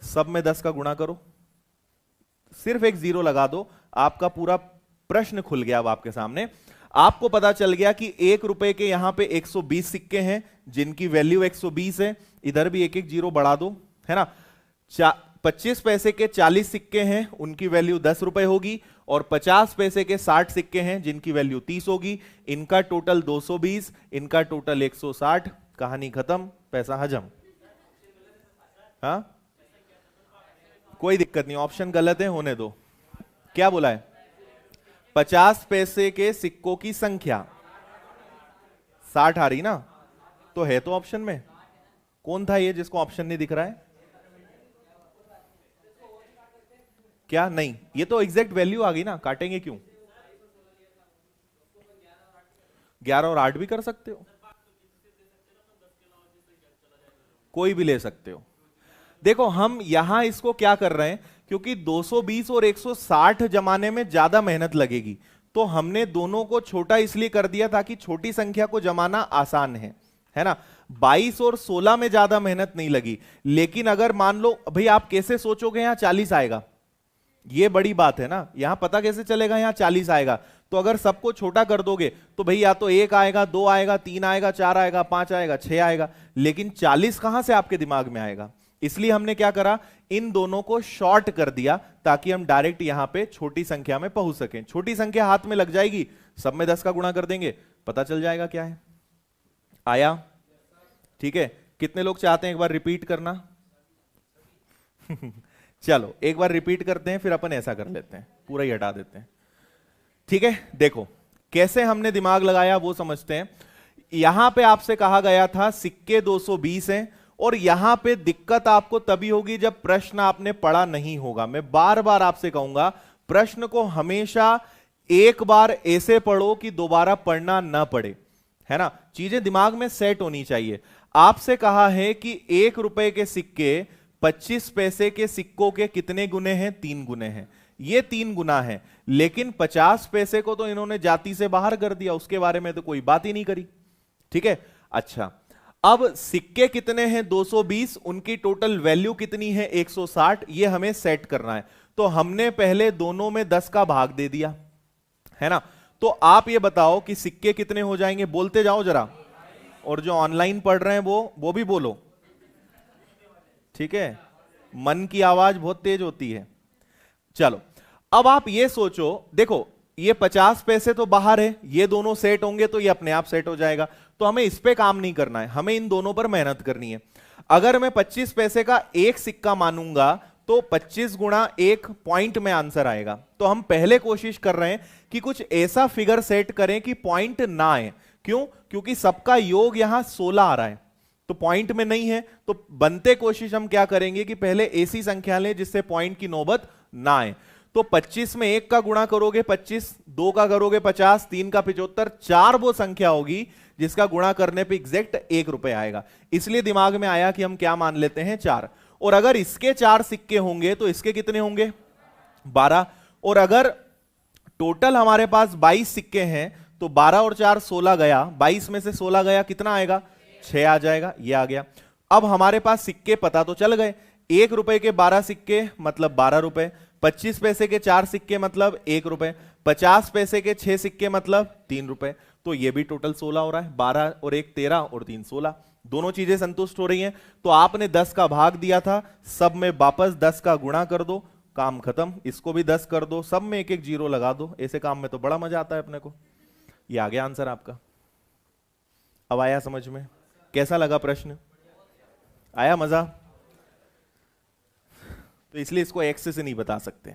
सब में 10 का गुणा करो, सिर्फ एक 0 लगा दो, आपका पूरा प्रश्न खुल गया। अब आपके सामने आपको पता चल गया कि 1 रुपए के यहां पे 120 सिक्के हैं जिनकी वैल्यू 120 है। इधर भी एक एक 0 बढ़ा दो, है ना? 25 पैसे के 40 सिक्के हैं, उनकी वैल्यू 10 रुपए होगी, और 50 पैसे के 60 सिक्के हैं जिनकी वैल्यू 30 होगी। इनका टोटल 220, इनका टोटल 160। कहानी खत्म, पैसा हजम। हाँ, कोई दिक्कत नहीं, ऑप्शन गलत है, होने दो। क्या बोला है? 50 पैसे के सिक्कों की संख्या 60 आ रही ना? तो है तो ऑप्शन में। कौन था ये जिसको ऑप्शन नहीं दिख रहा है? क्या नहीं? ये तो एग्जैक्ट वैल्यू आ गई ना, काटेंगे क्यों? 11 और 8 भी कर सकते हो, कोई भी ले सकते हो। देखो, हम यहां इसको क्या कर रहे हैं, क्योंकि 220 और 160 जमाने में ज्यादा मेहनत लगेगी, तो हमने दोनों को छोटा इसलिए कर दिया ताकि छोटी संख्या को जमाना आसान है ना? 22 और 16 में ज्यादा मेहनत नहीं लगी। लेकिन अगर मान लो भाई, आप कैसे सोचोगे यहां 40 आएगा? ये बड़ी बात है ना, यहां पता कैसे चलेगा यहां 40 आएगा? तो अगर सबको छोटा कर दोगे तो भाई या तो 1 आएगा, 2 आएगा, 3 आएगा, 4 आएगा, 5 आएगा, 6 आएगा, लेकिन 40 कहां से आपके दिमाग में आएगा? इसलिए हमने क्या करा, इन दोनों को शॉर्ट कर दिया ताकि हम डायरेक्ट यहां पे छोटी संख्या में पहुंच सकें। छोटी संख्या हाथ में लग जाएगी, सब में 10 का गुणा कर देंगे, पता चल जाएगा क्या है। आया? ठीक है, कितने लोग चाहते हैं एक बार रिपीट करना? चलो एक बार रिपीट करते हैं, फिर अपन ऐसा कर लेते हैं, पूरा ही हटा देते हैं। ठीक है, देखो कैसे हमने दिमाग लगाया वो समझते हैं। यहां पे आपसे कहा गया था सिक्के 220 हैं, और यहां पे दिक्कत आपको तभी होगी जब प्रश्न आपने पढ़ा नहीं होगा। मैं बार बार आपसे कहूंगा प्रश्न को हमेशा एक बार ऐसे पढ़ो कि दोबारा पढ़ना ना पड़े, है ना, चीजें दिमाग में सेट होनी चाहिए। आपसे कहा है कि 1 रुपए के सिक्के 25 पैसे के सिक्कों के कितने गुने हैं? 3 गुने हैं। ये 3 गुना है, लेकिन 50 पैसे को तो इन्होंने जाति से बाहर कर दिया, उसके बारे में तो कोई बात ही नहीं करी। ठीक है, अच्छा अब सिक्के कितने हैं? 220, उनकी टोटल वैल्यू कितनी है? 160। ये हमें सेट करना है, तो हमने पहले दोनों में 10 का भाग दे दिया, है ना। तो आप ये बताओ कि सिक्के कितने हो जाएंगे? बोलते जाओ जरा, और जो ऑनलाइन पढ़ रहे हैं वो भी बोलो, ठीक है, मन की आवाज बहुत तेज होती है। चलो अब आप ये सोचो, देखो ये 50 पैसे तो बाहर है, ये दोनों सेट होंगे तो ये अपने आप सेट हो जाएगा, तो हमें इस पे काम नहीं करना है, हमें इन दोनों पर मेहनत करनी है। अगर मैं 25 पैसे का एक सिक्का मानूंगा तो 25 गुणा 1 पॉइंट में आंसर आएगा। तो हम पहले कोशिश कर रहे हैं कि कुछ ऐसा फिगर सेट करें कि पॉइंट ना आए। क्यों? क्योंकि सबका योग यहां 16 आ रहा है, तो पॉइंट में नहीं है, तो बनते कोशिश हम क्या करेंगे कि पहले ऐसी संख्या लें जिससे पॉइंट की नौबत ना आए। तो 25 में 1 का गुणा करोगे 25, 2 का करोगे 50, 3 का 75, 4 वो संख्या होगी जिसका गुणा करने पे एग्जैक्ट 1 रुपए आएगा। इसलिए दिमाग में आया कि हम क्या मान लेते हैं? 4। और अगर इसके 4 सिक्के होंगे तो इसके कितने होंगे? 12। और अगर टोटल हमारे पास 22 सिक्के हैं तो 12 और 4 16 गया, 22 में से 16 गया, कितना आएगा? 6 आ जाएगा, ये आ गया। अब हमारे पास सिक्के पता तो चल गए, 1 रुपए के 12 सिक्के मतलब 12 रुपए, 25 पैसे के 4 सिक्के मतलब 1 रुपए, 50 पैसे के 6 सिक्के मतलब 3 रुपए, तो ये भी टोटल 16 हो रहा है। 12 और 1 13 और 3 16, दोनों चीजें संतुष्ट हो रही हैं। तो आपने 10 का भाग दिया था, सब में वापस 10 का गुणा कर दो, काम खत्म। इसको भी 10 कर दो, सब में एक एक जीरो लगा दो। ऐसे काम में तो बड़ा मजा आता है अपने को। ये आ गया आंसर आपका। अब आया समझ में? कैसा लगा प्रश्न? आया मजा? तो इसलिए इसको एक्स से नहीं बता सकते,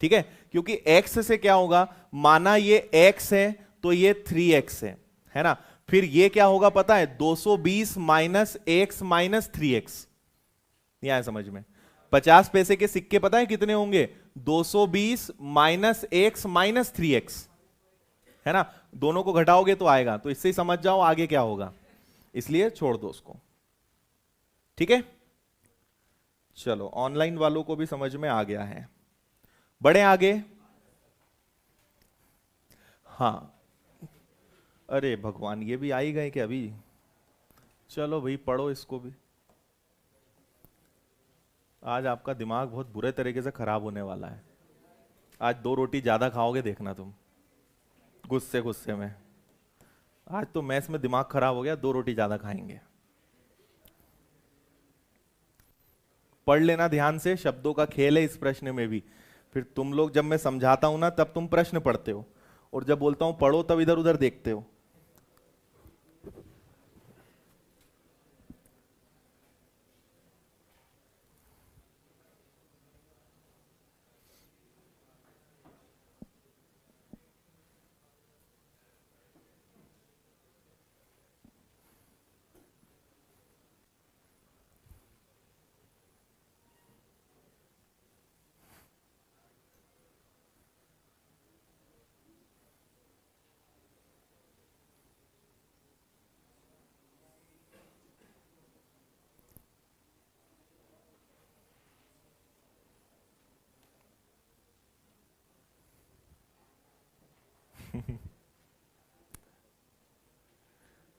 ठीक है, क्योंकि एक्स से क्या होगा, माना ये एक्स है तो ये 3x है ना, फिर ये क्या होगा पता है? 220 माइनस एक्स माइनस 3x। नहीं आया समझ में? 50 पैसे के सिक्के पता है कितने होंगे? 220 माइनस एक्स माइनस 3x, है ना, दोनों को घटाओगे तो आएगा। तो इससे ही समझ जाओ आगे क्या होगा, इसलिए छोड़ दो उसको, ठीक है। चलो ऑनलाइन वालों को भी समझ में आ गया है, बढ़े आगे। हाँ, अरे भगवान, ये भी आ ही गए कि अभी? चलो भाई पढ़ो इसको भी। आज आपका दिमाग बहुत बुरे तरीके से खराब होने वाला है। आज 2 रोटी ज्यादा खाओगे देखना तुम, गुस्से गुस्से में। आज तो मैस में दिमाग खराब हो गया, 2 रोटी ज्यादा खाएंगे। पढ़ लेना ध्यान से, शब्दों का खेल है इस प्रश्न में भी। फिर तुम लोग, जब मैं समझाता हूं ना तब तुम प्रश्न पढ़ते हो, और जब बोलता हूं पढ़ो तब इधर उधर देखते हो।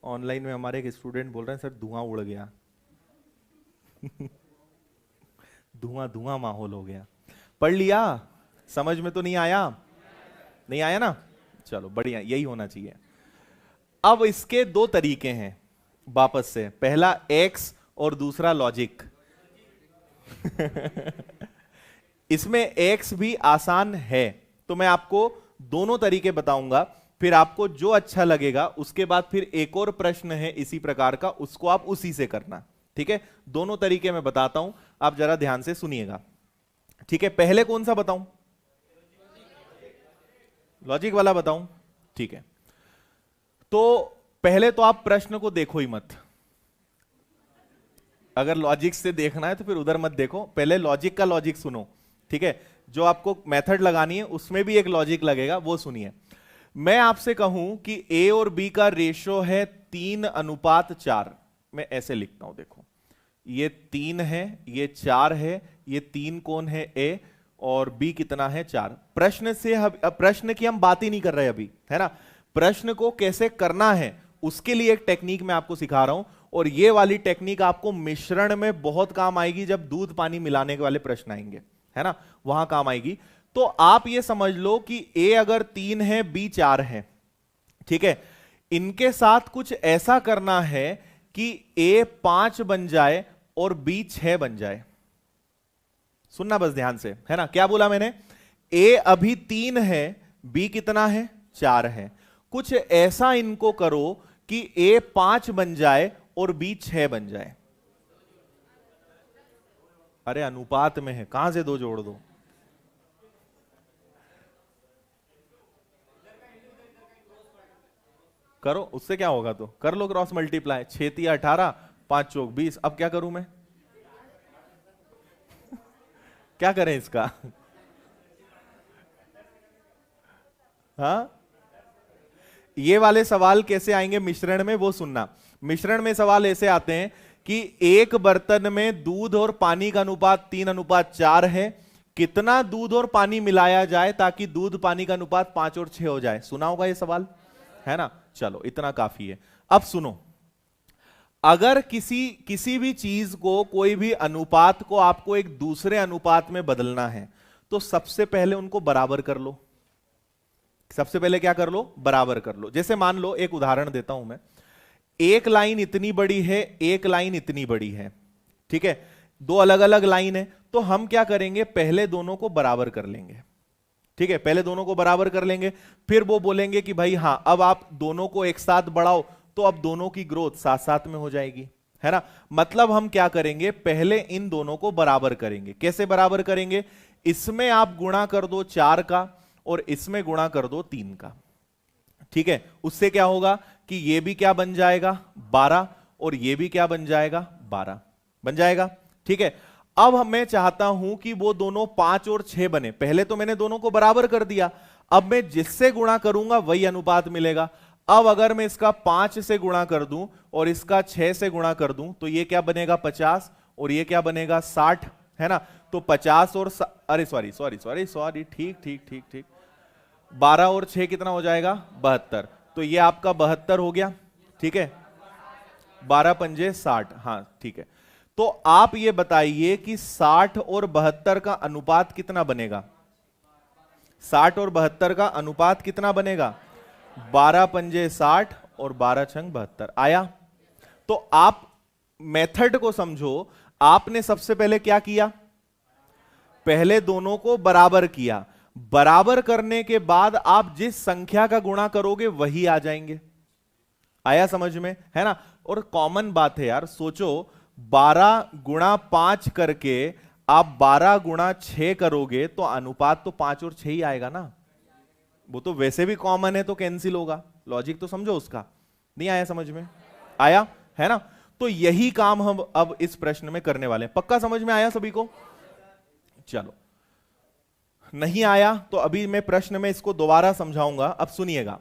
ऑनलाइन में हमारे एक स्टूडेंट बोल रहे हैं सर धुआं उड़ गया। धुआं धुआं माहौल हो गया। पढ़ लिया? समझ में तो नहीं आया? नहीं आया ना? चलो बढ़िया, यही होना चाहिए। अब इसके 2 तरीके हैं वापस से, पहला एक्स और दूसरा लॉजिक। इसमें एक्स भी आसान है, तो मैं आपको दोनों तरीके बताऊंगा, फिर आपको जो अच्छा लगेगा उसके बाद फिर एक और प्रश्न है इसी प्रकार का, उसको आप उसी से करना, ठीक है। दोनों तरीके मैं बताता हूं, आप जरा ध्यान से सुनिएगा, ठीक है। पहले कौन सा बताऊं? लॉजिक वाला बताऊं? ठीक है, तो पहले तो आप प्रश्न को देखो ही मत। अगर लॉजिक से देखना है तो फिर उधर मत देखो, पहले लॉजिक का लॉजिक सुनो, ठीक है? जो आपको मेथड लगानी है उसमें भी एक लॉजिक लगेगा, वो सुनिए। मैं आपसे कहूं कि ए और बी का रेशो है 3:4, मैं ऐसे लिखता हूं, देखो ये 3 है, ये 4 है, ये 3 कौन है? ए, और बी कितना है? 4। प्रश्न से प्रश्न की हम बात ही नहीं कर रहे अभी, है ना? प्रश्न को कैसे करना है उसके लिए एक टेक्निक मैं आपको सिखा रहा हूं, और ये वाली टेक्निक आपको मिश्रण में बहुत काम आएगी, जब दूध पानी मिलाने के वाले प्रश्न आएंगे, है ना, वहां काम आएगी। तो आप ये समझ लो कि ए अगर 3 है, बी 4 है, ठीक है? इनके साथ कुछ ऐसा करना है कि ए 5 बन जाए और बी 6 बन जाए। सुनना बस ध्यान से, है ना? क्या बोला मैंने? ए अभी 3 है, बी कितना है? 4 है। कुछ ऐसा इनको करो कि ए 5 बन जाए और बी 6 बन जाए। अरे अनुपात में है, कहां से 2 जोड़ दो? करो, उससे क्या होगा? तो कर लो क्रॉस मल्टीप्लाई, 6 18, 5 चौक 20। अब क्या करूं मैं? क्या करें इसका? हाँ, ये वाले सवाल कैसे आएंगे मिश्रण में, वो सुनना। मिश्रण में सवाल ऐसे आते हैं कि एक बर्तन में दूध और पानी का अनुपात 3:4 है, कितना दूध और पानी मिलाया जाए ताकि दूध पानी का अनुपात 5 और 6 हो जाए? सुना होगा ये सवाल, है ना? चलो इतना काफी है। अब सुनो, अगर किसी भी चीज को, कोई भी अनुपात को आपको एक दूसरे अनुपात में बदलना है तो सबसे पहले उनको बराबर कर लो। सबसे पहले क्या कर लो? बराबर कर लो। जैसे मान लो, एक उदाहरण देता हूं मैं, एक लाइन इतनी बड़ी है, एक लाइन इतनी बड़ी है, ठीक है? 2 अलग अलग लाइन है, तो हम क्या करेंगे? पहले दोनों को बराबर कर लेंगे, ठीक है? पहले दोनों को बराबर कर लेंगे, फिर वो बोलेंगे कि भाई हां, अब आप दोनों को एक साथ बढ़ाओ, तो अब दोनों की ग्रोथ साथ साथ में हो जाएगी, है ना? मतलब हम क्या करेंगे? पहले इन दोनों को बराबर करेंगे। कैसे बराबर करेंगे? इसमें आप गुणा कर दो 4 का और इसमें गुणा कर दो 3 का, ठीक है? उससे क्या होगा कि ये भी क्या बन जाएगा? 12, और ये भी क्या बन जाएगा? 12 बन जाएगा, ठीक है? अब मैं चाहता हूं कि वो दोनों 5 और 6 बने। पहले तो मैंने दोनों को बराबर कर दिया, अब मैं जिससे गुणा करूंगा वही अनुपात मिलेगा। अब अगर मैं इसका 5 से गुणा कर दूं और इसका 6 से गुणा कर दूं तो ये क्या बनेगा? 50, और ये क्या बनेगा? 60, है ना? तो 50 और अरे सॉरी सॉरी सॉरी सॉरी, ठीक ठीक ठीक ठीक, 12 और 6 कितना हो जाएगा? 72। तो ये आपका 72 हो गया, ठीक है? 12 पंजे 60, हाँ ठीक है। तो आप ये बताइए कि 60 और 72 का अनुपात कितना बनेगा? 60 और 72 का अनुपात कितना बनेगा? 12 पंजे 60 और 12 छंग 72 आया। तो आप मेथड को समझो। आपने सबसे पहले क्या किया? पहले दोनों को बराबर किया। बराबर करने के बाद आप जिस संख्या का गुणा करोगे वही आ जाएंगे। आया समझ में, है ना? और कॉमन बात है यार, सोचो 12 गुणा 5 करके आप 12 गुणा 6 करोगे तो अनुपात तो 5 और 6 ही आएगा ना। वो तो वैसे भी कॉमन है तो कैंसिल होगा। लॉजिक तो समझो उसका। नहीं आया समझ में? आया, है ना? तो यही काम हम अब इस प्रश्न में करने वाले हैं। पक्का समझ में आया सभी को? चलो, नहीं आया तो अभी मैं प्रश्न में इसको दोबारा समझाऊंगा। अब सुनिएगा,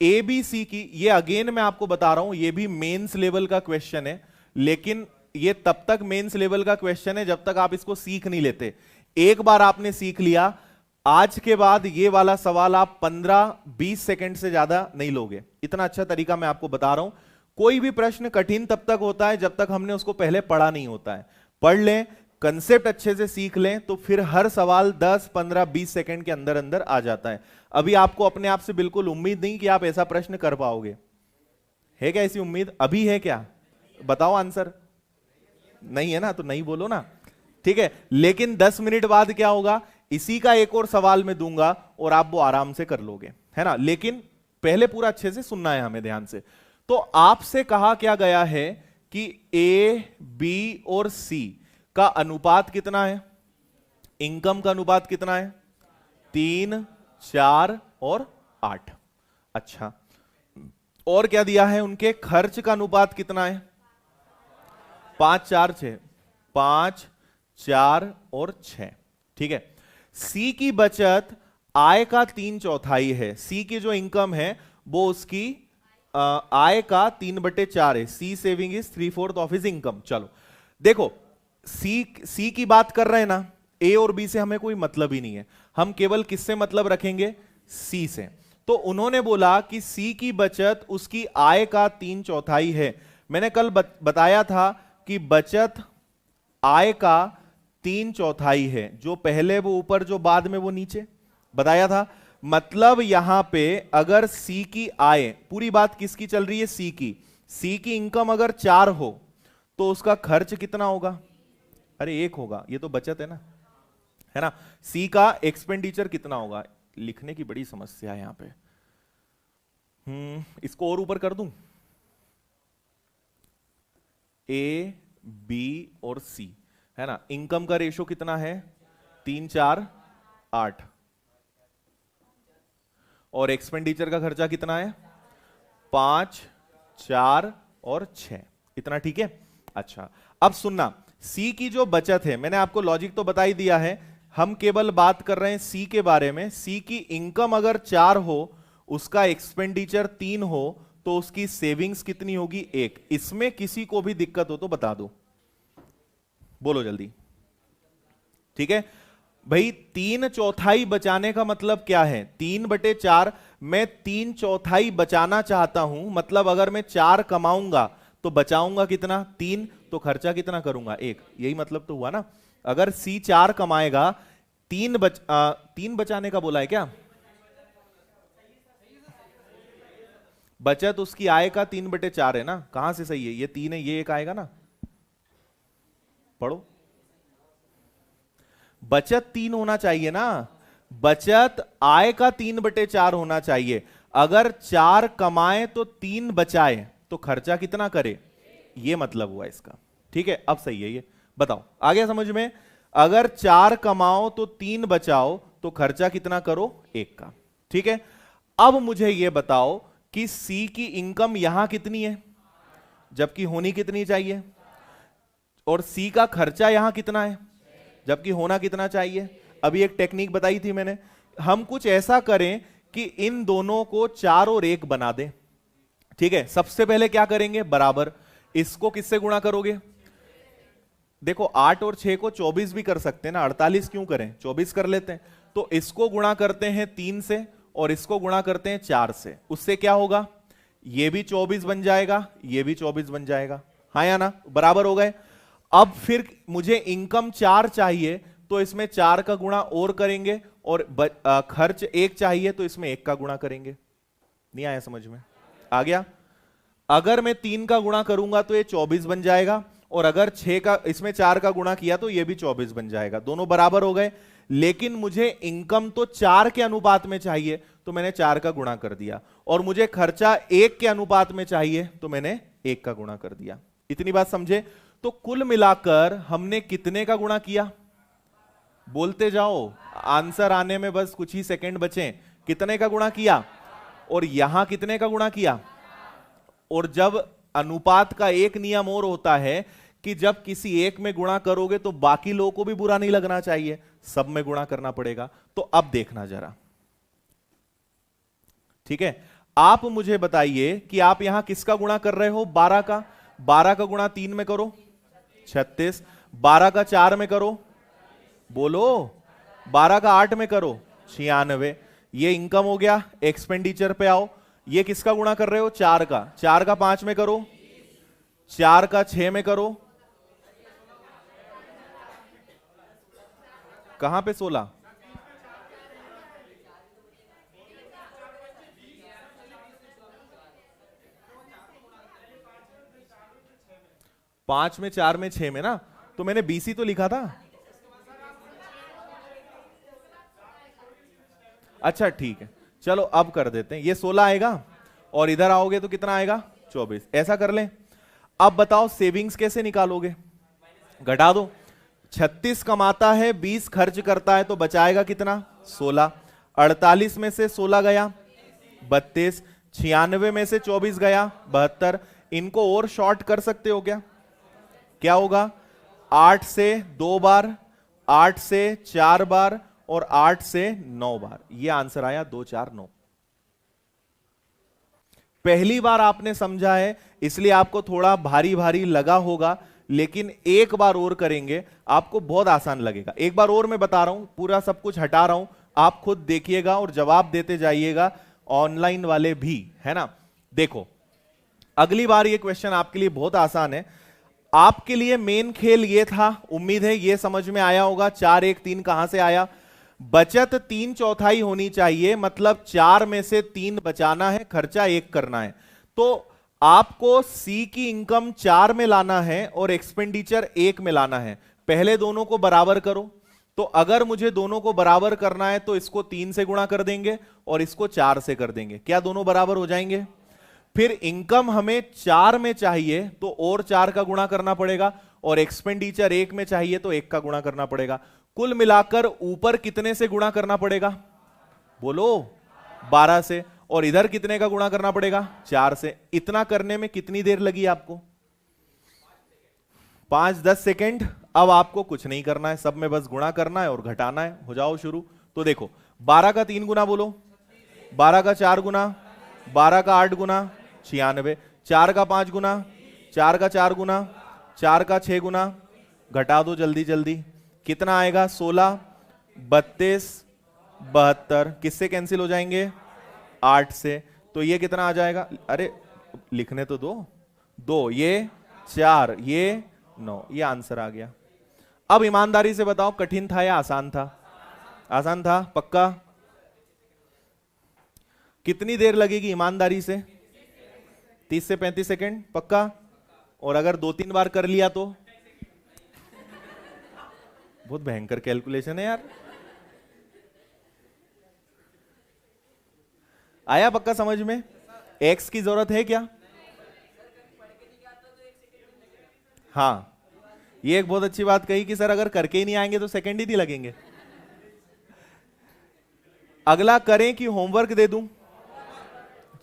एबीसी की, ये अगेन मैं आपको बता रहा हूं, ये भी मेंस लेवल का क्वेश्चन है, लेकिन ये तब तक मेंस लेवल का क्वेश्चन है जब तक आप इसको सीख नहीं लेते। एक बार आपने सीख लिया, आज के बाद ये वाला सवाल आप 15-20 सेकंड से ज्यादा नहीं लोगे। इतना अच्छा तरीका मैं आपको बता रहा हूं। कोई भी प्रश्न कठिन तब तक होता है जब तक हमने उसको पहले पढ़ा नहीं होता है। पढ़ लें, कंसेप्ट अच्छे से सीख लें, तो फिर हर सवाल 10, 15, 20 सेकंड के अंदर अंदर आ जाता है। अभी आपको अपने आप से बिल्कुल उम्मीद नहीं कि आप ऐसा प्रश्न कर पाओगे। है क्या ऐसी उम्मीद? अभी है क्या? बताओ आंसर। नहीं है ना? तो नहीं बोलो ना, ठीक है? लेकिन 10 मिनट बाद क्या होगा, इसी का एक और सवाल मैं दूंगा और आप वो आराम से कर लोगे, है ना? लेकिन पहले पूरा अच्छे से सुनना है हमें ध्यान से। तो आपसे कहा क्या गया है कि ए, बी और सी का अनुपात कितना है? इनकम का अनुपात कितना है? 3, 4, और 8। अच्छा, और क्या दिया है? उनके खर्च का अनुपात कितना है? 5 4 6, 5 4 और 6। ठीक है। सी की बचत आय का 3/4 है। सी की जो इनकम है वो उसकी आय का 3/4 है। C saving is 3/4 of his income. चलो देखो, सी की बात कर रहे हैं ना, ए और बी से हमें कोई मतलब ही नहीं है, हम केवल किससे मतलब रखेंगे? सी से। तो उन्होंने बोला कि सी की बचत उसकी आय का 3/4 है। मैंने कल बताया था कि बचत आय का 3/4 है, जो पहले वो ऊपर, जो बाद में वो नीचे, बताया था। मतलब यहां पे अगर सी की आय, पूरी बात किसकी चल रही है? सी की। सी की इनकम अगर 4 हो तो उसका खर्च कितना होगा? अरे 1 होगा, ये तो बचत है ना। सी का एक्सपेंडिचर कितना होगा? लिखने की बड़ी समस्या है यहां पे। इसको और ऊपर कर दूं, ए बी और सी, है ना। इनकम का रेशो कितना है? 3 4 8। और एक्सपेंडिचर का खर्चा कितना है? 5 4 और 6। इतना ठीक है। अच्छा, अब सुनना, सी की जो बचत है, मैंने आपको लॉजिक तो बता ही दिया है, हम केवल बात कर रहे हैं सी के बारे में। सी की इनकम अगर 4 हो, उसका एक्सपेंडिचर 3 हो, तो उसकी सेविंग्स कितनी होगी? 1। इसमें किसी को भी दिक्कत हो तो बता दो, बोलो जल्दी। ठीक है भाई, 3/4 बचाने का मतलब क्या है? 3/4, मैं 3/4 बचाना चाहता हूं, मतलब अगर मैं 4 कमाऊंगा तो बचाऊंगा कितना? 3। तो खर्चा कितना करूंगा? 1। यही मतलब तो हुआ ना। अगर सी 4 कमाएगा, 3 बचाने का बोला है क्या? बचत उसकी आय का 3/4 है ना। कहां से सही है? ये 3 है, ये 1 आएगा ना। पढ़ो, बचत 3 होना चाहिए ना। बचत आय का 3/4 होना चाहिए। अगर 4 कमाए तो 3 बचाए, तो खर्चा कितना करे? ये मतलब हुआ इसका। ठीक है, अब सही है ये। बताओ, आ गया समझ में? अगर 4 कमाओ तो 3 बचाओ, तो खर्चा कितना करो? 1 का। ठीक है। अब मुझे ये बताओ कि सी की इनकम यहां कितनी है, जबकि होनी कितनी चाहिए? और सी का खर्चा यहां कितना है, जबकि होना कितना चाहिए? अभी एक टेक्निक बताई थी मैंने, हम कुछ ऐसा करें कि इन दोनों को 4 और 1 बना दें। ठीक है, सबसे पहले क्या करेंगे? बराबर। इसको किससे गुणा करोगे? देखो, 8 और 6 को 24 भी कर सकते हैं ना, 48 क्यों करें, 24 कर लेते हैं। तो इसको गुणा करते हैं 3 से, और इसको गुणा करते हैं 4 से। उससे क्या होगा? ये भी 24 बन जाएगा, ये भी 24 बन जाएगा, हाँ या ना? बराबर हो गए। अब फिर मुझे इनकम 4 चाहिए, तो इसमें 4 का गुणा और करेंगे, और खर्च 1 चाहिए, तो इसमें 1 का गुणा करेंगे। नहीं आया समझ में? आ गया। अगर मैं 3 का गुणा करूंगा तो ये 24 बन जाएगा, और अगर 6 का, इसमें 4 का गुणा किया तो ये भी 24 बन जाएगा। दोनों बराबर हो गए। लेकिन मुझे इनकम तो 4 के अनुपात में चाहिए, तो मैंने 4 का गुणा कर दिया, और मुझे खर्चा 1 के अनुपात में चाहिए, तो मैंने 1 का गुणा कर दिया। इतनी बात समझे? तो कुल मिलाकर हमने कितने का गुणा किया? बोलते जाओ, आंसर आने में बस कुछ ही सेकंड बचे। कितने का गुणा किया? और यहां कितने का गुणा किया? और जब अनुपात का एक नियम और होता है कि जब किसी एक में गुणा करोगे तो बाकी लोगों को भी बुरा नहीं लगना चाहिए, सब में गुणा करना पड़ेगा। तो अब देखना जरा, ठीक है। आप मुझे बताइए कि आप यहां किसका गुणा कर रहे हो? 12 का। 12 का गुणा 3 में करो, 36। 12 का 4 में करो, बोलो। 12 का 8 में करो, 96। ये इनकम हो गया। एक्सपेंडिचर पे आओ, ये किसका गुणा कर रहे हो? 4 का। 4 का 5 में करो, 4 का 6 में करो, कहां पे 16? पांच में, 4 में, 6 में ना। तो मैंने बीसी तो लिखा था। अच्छा ठीक है, चलो अब कर देते हैं। ये 16 आएगा, और इधर आओगे तो कितना आएगा? 24। ऐसा कर लें। अब बताओ सेविंग्स कैसे निकालोगे? घटा दो। 36 कमाता है, 20 खर्च करता है, तो बचाएगा कितना? 16। 48 में से 16 गया 32, 96 में से 24 गया 72। इनको और शॉर्ट कर सकते हो क्या? क्या होगा? 8 से 2 बार, 8 से 4 बार और 8 से 9 बार। ये आंसर आया 2 4 9। पहली बार आपने समझा है इसलिए आपको थोड़ा भारी भारी लगा होगा, लेकिन एक बार और करेंगे आपको बहुत आसान लगेगा। एक बार और मैं बता रहा हूं, पूरा सब कुछ हटा रहा हूं, आप खुद देखिएगा और जवाब देते जाइएगा, ऑनलाइन वाले भी, है ना। देखो अगली बार ये क्वेश्चन आपके लिए बहुत आसान है। आपके लिए मेन खेल ये था, उम्मीद है ये समझ में आया होगा। 4 1 3 कहां से आया? बचत 3/4 होनी चाहिए, मतलब 4 में से 3 बचाना है, खर्चा 1 करना है। तो आपको सी की इनकम 4 में लाना है और एक्सपेंडिचर 1 में लाना है। पहले दोनों को बराबर करो। तो अगर मुझे दोनों को बराबर करना है तो इसको 3 से गुणा कर देंगे और इसको 4 से कर देंगे। क्या दोनों बराबर हो जाएंगे? फिर इनकम हमें 4 में चाहिए तो और 4 का गुणा करना पड़ेगा, और एक्सपेंडिचर 1 में चाहिए तो 1 का गुणा करना पड़ेगा। कुल मिलाकर ऊपर कितने से गुणा करना पड़ेगा? बोलो 12 से। और इधर कितने का गुणा करना पड़ेगा? 4 से। इतना करने में कितनी देर लगी आपको? 5-10 सेकेंड। अब आपको कुछ नहीं करना है, सब में बस गुणा करना है और घटाना है। हो जाओ शुरू। तो देखो 12 का 3 गुना बोलो, 12 का 4 गुना, 12 का 8 गुना 96, 4 का 5 गुना, 4 का 4 गुना, 4 का 6 गुना। घटा दो जल्दी जल्दी, कितना आएगा? 16, 32, 72। किससे कैंसिल हो जाएंगे? 8 से। तो ये कितना आ जाएगा? अरे लिखने तो दो, 2 ये 4 ये 9। ये आंसर आ गया। अब ईमानदारी से बताओ कठिन था या आसान था? आसान था पक्का? कितनी देर लगेगी ईमानदारी से? 30 से 35 सेकेंड पक्का? और अगर 2-3 बार कर लिया तो? बहुत भयंकर कैलकुलेशन है यार। आया पक्का समझ में? एक्स की जरूरत है क्या? हाँ, ये एक बहुत अच्छी बात कही कि सर अगर करके ही नहीं आएंगे तो सेकंड ही नहीं लगेंगे। अगला करें कि होमवर्क दे दूं?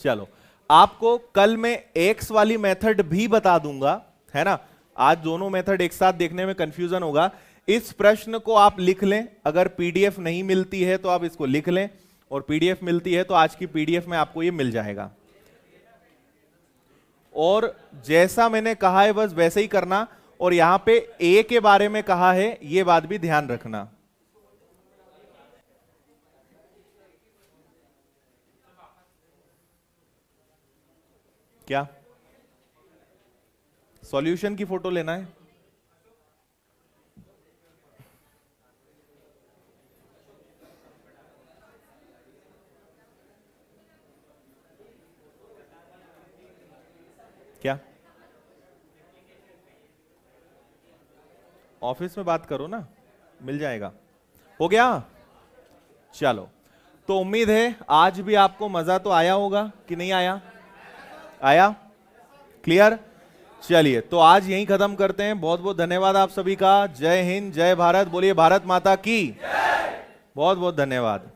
चलो, आपको कल मैं एक्स वाली मेथड भी बता दूंगा, है ना। आज दोनों मेथड एक साथ देखने में कंफ्यूजन होगा। इस प्रश्न को आप लिख लें, अगर पीडीएफ नहीं मिलती है तो आप इसको लिख लें, और पीडीएफ मिलती है तो आज की पीडीएफ में आपको ये मिल जाएगा। और जैसा मैंने कहा है बस वैसे ही करना, और यहां पे ए के बारे में कहा है ये बात भी ध्यान रखना। क्या सॉल्यूशन की फोटो लेना है? क्या ऑफिस में बात करो ना, मिल जाएगा। हो गया? चलो, तो उम्मीद है आज भी आपको मजा तो आया होगा कि नहीं आया? आया? क्लियर? चलिए, तो आज यहीं खत्म करते हैं। बहुत बहुत धन्यवाद आप सभी का। जय हिंद, जय भारत। बोलिए भारत माता की। बहुत बहुत धन्यवाद।